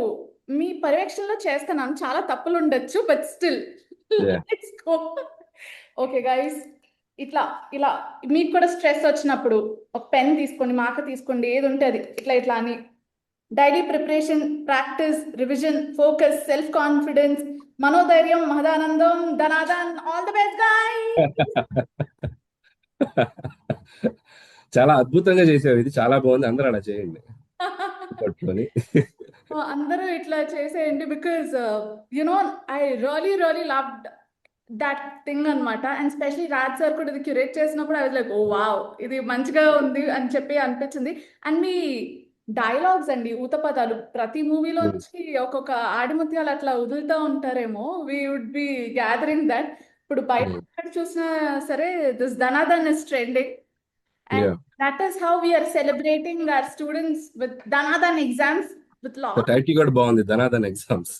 మీ పర్యవేక్షణలో చేస్తున్నాం, చాలా తప్పులు ఉండొచ్చు, but still let's go. Okay guys, ఇలా మీకు కూడా స్ట్రెస్ వచ్చినప్పుడు ఒక పెన్ తీసుకోండి, మార్కర్ తీసుకోండి, ఏది ఉంటే అది ఇట్లా అని daily preparation, practice, revision, focus, self confidence, మనోధైర్యం, మహదానందం, ధనాదన్, ఆల్ ది బెస్ట్ గైస్. చాలా అద్భుతంగా చేసావు, ఇది చాలా బాగుంది, అందరూ అలా చేయండి పట్టుకొని. అందరూ ఇట్లా చేసేయండి, because you know I really loved that thing అనమాట. అండ్ స్పెషలీ రాజ్ సార్ కూడా ఇది క్యూరేట్ చేసినప్పుడు I was like, oh wow, ఇది మంచిగా ఉంది అని చెప్పి అనిపించింది. అండ్ మీ డైలాగ్స్ అండి, ఊతపదాలు, ప్రతి మూవీలోంచి ఒక్కొక్క ఆడిముత్యాలు అట్లా వదులుతూ ఉంటారేమో. We would be gathering that. ఇప్పుడు బయట చూసినా సరే this Dhanadhan is trending. And that is how we are celebrating our students with Danadan exams with law. Title కూడా బాగుంది, ధనాదన్ ఎగ్జామ్స్.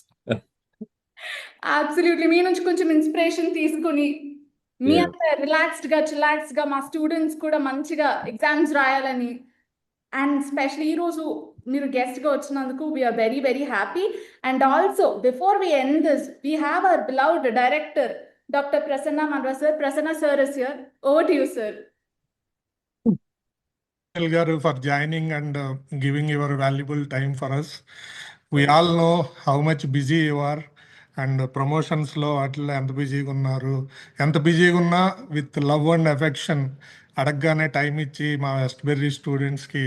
Absolutely. మీ నుంచి కొంచెం ఇన్స్పిరేషన్ తీసుకుని మీ అంతా చిలాక్స్డ్ గా మా స్టూడెంట్స్ కూడా మంచిగా ఎగ్జామ్స్ రాయాలని. అండ్ స్పెషల్లీ ఈరోజు మీరు గెస్ట్ గా వచ్చినందుకు we are very very happy. And also before we end this, we have our beloved director doctor Prasanna Manva sir. Prasanna sir is here. Over to you sir. Garu, for joining and giving your valuable time for us. We all know how much busy you are, and promotions lo atla enta busy ga unnaru. Enta busy ga unna with love and affection adagane time ichi ma Westbury students ki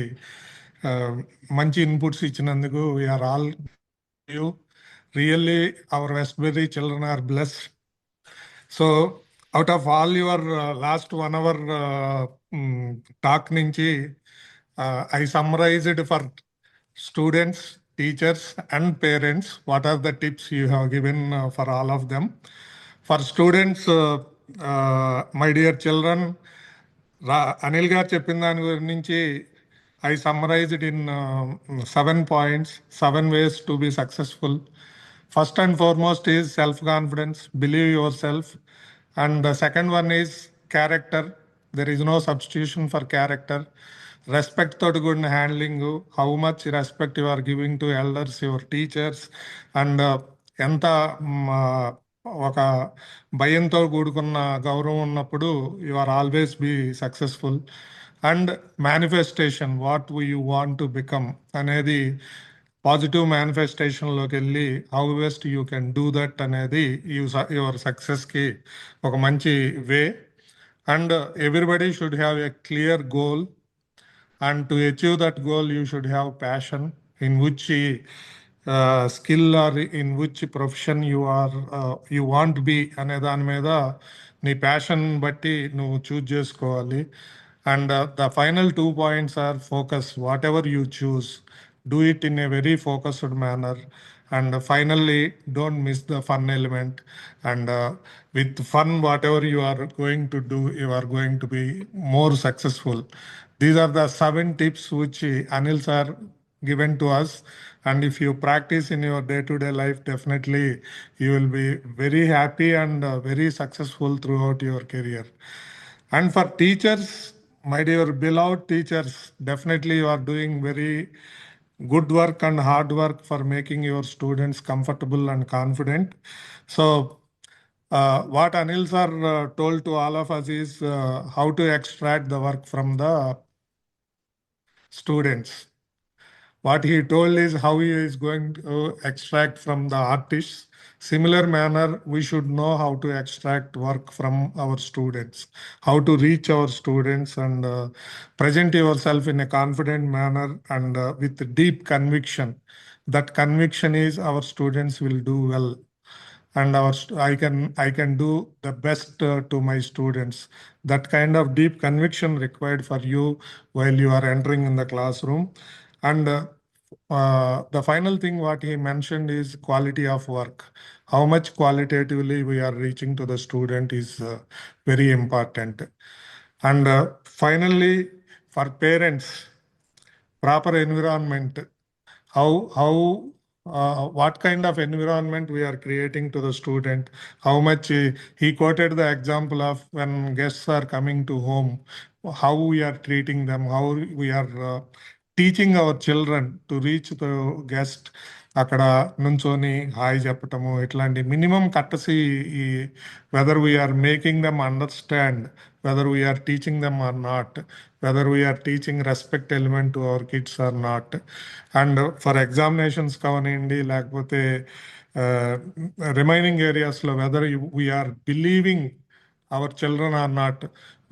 manchi inputs ichinanduku we are all you. Really our Westbury children are blessed. So out of all your last 1 hour talk nunchi I summarized for students, teachers and parents what are the tips you have given for all of them. For students, my dear children, Anil garu cheppina dani gurinchi I summarized in 7 points, 7 ways to be successful. First and foremost is self-confidence, believe yourself. And the second one is character. There is no substitution for character. Respect to good handling, how much respect you are giving to elders, your teachers, and enta oka bhayanto కూడుకున్న గౌరవం ఉన్నప్పుడు you are always be successful. And manifestation, what you want to become అనేది positive మేనిఫెస్టేషన్లోకి వెళ్ళి how best you can do that అనేది your సక్సెస్కి ఒక మంచి way. And everybody should have a clear goal, and to achieve that goal you should have passion in which skill or in which profession you want to be అనే దాని మీద నీ passion బట్టి నువ్వు చూజ్ చేసుకోవాలి. And the final 2 points are focus. Whatever you choose, do it in a very focused manner. And finally, don't miss the fun element. And with fun, whatever you are going to do, you are going to be more successful. These are the 7 tips which Anil sir given to us. And if you practice in your day-to-day life, definitely you will be very happy and very successful throughout your career. And for teachers, my dear beloved teachers, definitely you are doing very good work and hard work for making your students comfortable and confident. So what Anil sir told to all of us is how to extract the work from the students. What he told is how he is going to extract from the artists. Similar manner, we should know how to extract work from our students, how to reach our students and present yourself in a confident manner and with deep conviction. That conviction is our students will do well, and I can do the best to my students. That kind of deep conviction required for you while you are entering in the classroom. And the final thing what he mentioned is quality of work. How much qualitatively we are reaching to the student is very important. And finally, for parents, proper environment. What kind of environment we are creating to the student? How much he quoted the example of when guests are coming to home, how we are treating them, how we are teaching our children to reach the guest. అక్కడ నుంచొని hi చెప్పటము ఇట్లాంటి minimum కట్టసి whether we are making them understand, whether we are teaching them or not, whether we are teaching respect element to our kids or not. And for examinations kavanindi lekapothe remaining areas lo whether we are believing our children or not.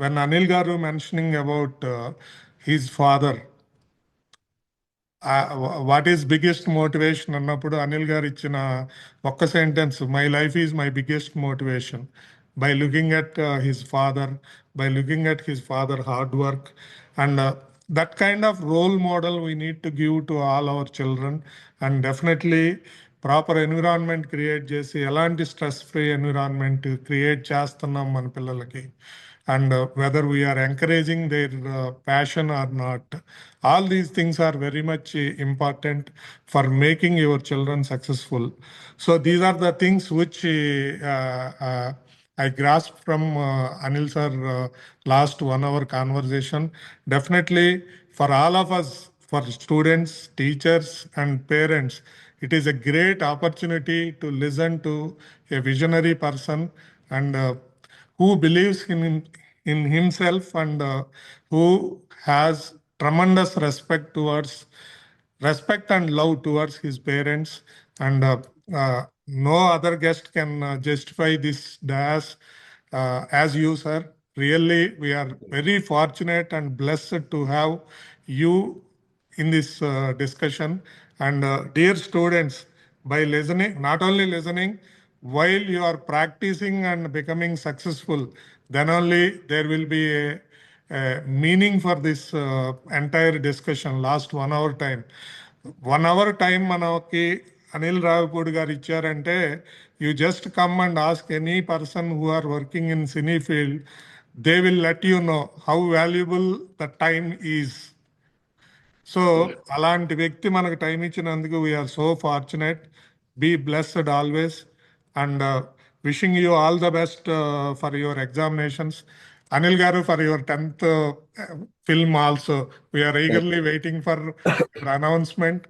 When Anil garu mentioning about his father, what is biggest motivation అన్నప్పుడు అనిల్ గారు ఇచ్చిన ఒక్క sentence, my life is my biggest motivation. By looking at his father, by looking at his father hard work, and that kind of role model we need to give to all our children. And definitely proper environment create చేసి ఎలాంటి stress free environment create చేస్తున్నాం మన పిల్లలకి, and whether we are encouraging their passion or not. All these things are very much important for making your children successful. So these are the things which I grasped from Anil sir last 1 hour conversation. Definitely for all of us, for students, teachers and parents, it is a great opportunity to listen to a visionary person and who believes in himself and who has tremendous respect and love towards his parents. And no other guest can justify this dais as you, sir. Really, we are very fortunate and blessed to have you in this discussion. And dear students, by listening, not only listening, while you are practicing and becoming successful, then only there will be a meaning for this entire discussion. Last 1 hour time, 1 hour time manaki Anil Ravipudi garu ichcharante, you just come and ask any person who are working in cine field, they will let you know how valuable the time is. So అలాంటి వ్యక్తి మనకు time ఇచ్చినందుకు we are so fortunate. Be blessed always, and wishing you all the best for your examinations. Anil garu, for your 10th film also, we are eagerly waiting for your announcement,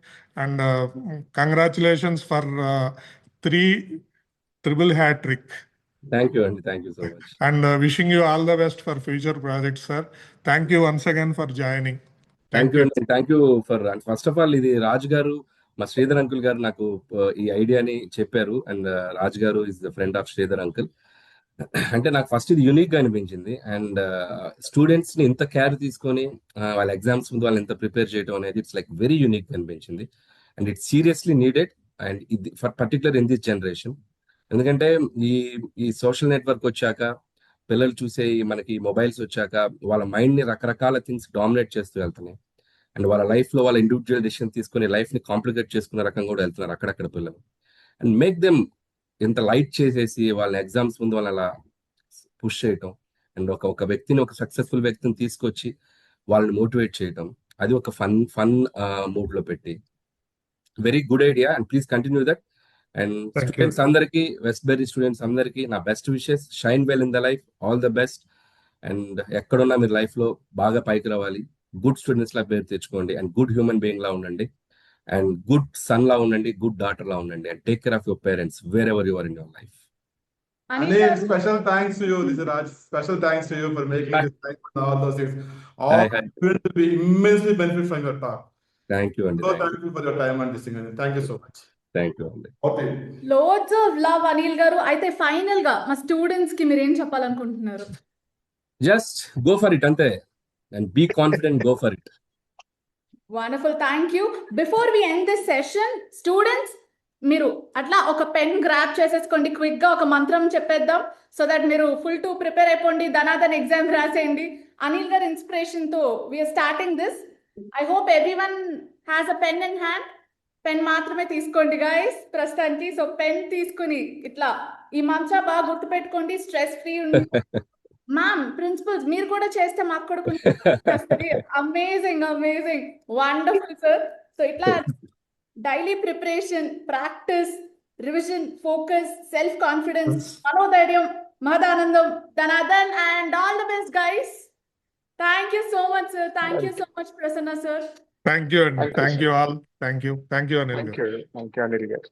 and congratulations for 3 triple hat trick. Thank you, Andy. Thank you so much. And wishing you all the best for future projects, sir. Thank you once again for joining. Thank you అండి. Thank you for, first of all ఇది రాజ్ గారు, మా Sridhar uncle గారు నాకు ఈ ఐడియాని చెప్పారు. And Raj గారు is the friend of Sridhar uncle. అంటే నాకు ఫస్ట్ ఇది యూనిక్ గా అనిపించింది. అండ్ స్టూడెంట్స్ ని ఇంత కేర్ తీసుకొని వాళ్ళ ఎగ్జామ్స్ ముందు వాళ్ళని ఇంత ప్రిపేర్ చేయడం అనేది ఇట్స్ లైక్ వెరీ యూనిక్ అనిపించింది. And it's seriously needed, and ఇది for particular in this generation. ఎందుకంటే ఈ సోషల్ నెట్వర్క్ వచ్చాక, పిల్లలు చూసే మనకి మొబైల్స్ వచ్చాక, వాళ్ళ మైండ్ ని రకరకాల థింగ్స్ డామినేట్ చేస్తూ వెళ్తున్నాయి. అండ్ వాళ్ళ లైఫ్ లో వాళ్ళ ఇండివిజువల్ డెసిషన్ తీసుకుని లైఫ్ ని కాంప్లికేట్ చేసుకునే రకంగా కూడా వెళ్తున్నారు అక్కడక్కడ పిల్లలు. అండ్ మేక్ దెమ్ ఇంత లైట్ చేసేసి వాళ్ళ ఎగ్జామ్స్ ముందు వాళ్ళని అలా పుష్ చేయటం, అండ్ ఒక వ్యక్తిని, ఒక సక్సెస్ఫుల్ వ్యక్తిని తీసుకొచ్చి వాళ్ళని మోటివేట్ చేయటం, అది ఒక ఫన్ మూడ్ లో పెట్టి very good idea and please continue that. And Thank you. Students అందరికి, వెస్ట్బెరీ స్టూడెంట్స్ అందరికి నా best wishes. Shine well in the life, all the best. And ఎక్కడున్నా మీరు లైఫ్ లో బాగా పైకి రావాలి, గుడ్ స్టూడెంట్స్ లా పేరు తెచ్చుకోండి, అండ్ గుడ్ హ్యూమన్ బీయింగ్ లా ఉండండి, అండ్ గుడ్ సన్ లా ఉండండి, గుడ్ డాటర్ లా ఉండండి, and take care of your parents wherever you are in your life. Anil Anil, garu, special thanks to you. This is Raj. Special thanks to you for making Hi. this time and all those things. Hi, All hi. students will be immensely benefit from your talk. Thank you అండి. So thankful for your time and this thing. Thank you so much. Thank you అండి. Okay. loads of love Anil గారు. అయితే final గా మా students కి మీరు ఏం చెప్పాలనుకుంటున్నారు? జస్ట్ గో ఫర్ ఇట్ అంతే, and be confident, go for it. Wonderful, thank you. Before we end this session, students మీరు అట్లా ఒక పెన్ గ్రాప్ చేసేసుకోండి, క్విక్ గా ఒక మంత్రం చెప్పేద్దాం, సో దట్ మీరు ఫుల్ టు ప్రిపేర్ అయిపోండి, ధనాధన్ ఎగ్జామ్ రాసేయండి. అనిల్ గారి ఇన్స్పిరేషన్ తో we are starting this. I hope everyone has a pen in hand. Pen మాత్రమే తీసుకోండి గైస్ ప్రస్తుతానికి. సో పెన్ తీసుకుని ఇట్లా ఈ మంత్ర బాగా గుర్తుపెట్టుకోండి, స్ట్రెస్ ఫ్రీ ఉండి. మ్యామ్, ప్రిన్సిపల్స్ మీరు కూడా చేస్తే మాకు కూడా కొంచెం amazing amazing, wonderful sir. So ఇట్లా daily preparation, practice, revision, focus, self confidence, మనోధైర్యం, మహదానందం, ధనాధన్, and all the best guys. Thank you so much sir. Thank you so much Prasanna sir. Thank you, and Thank you, thank sir. you all. Thank you, Anil. Thank you, Anil garu.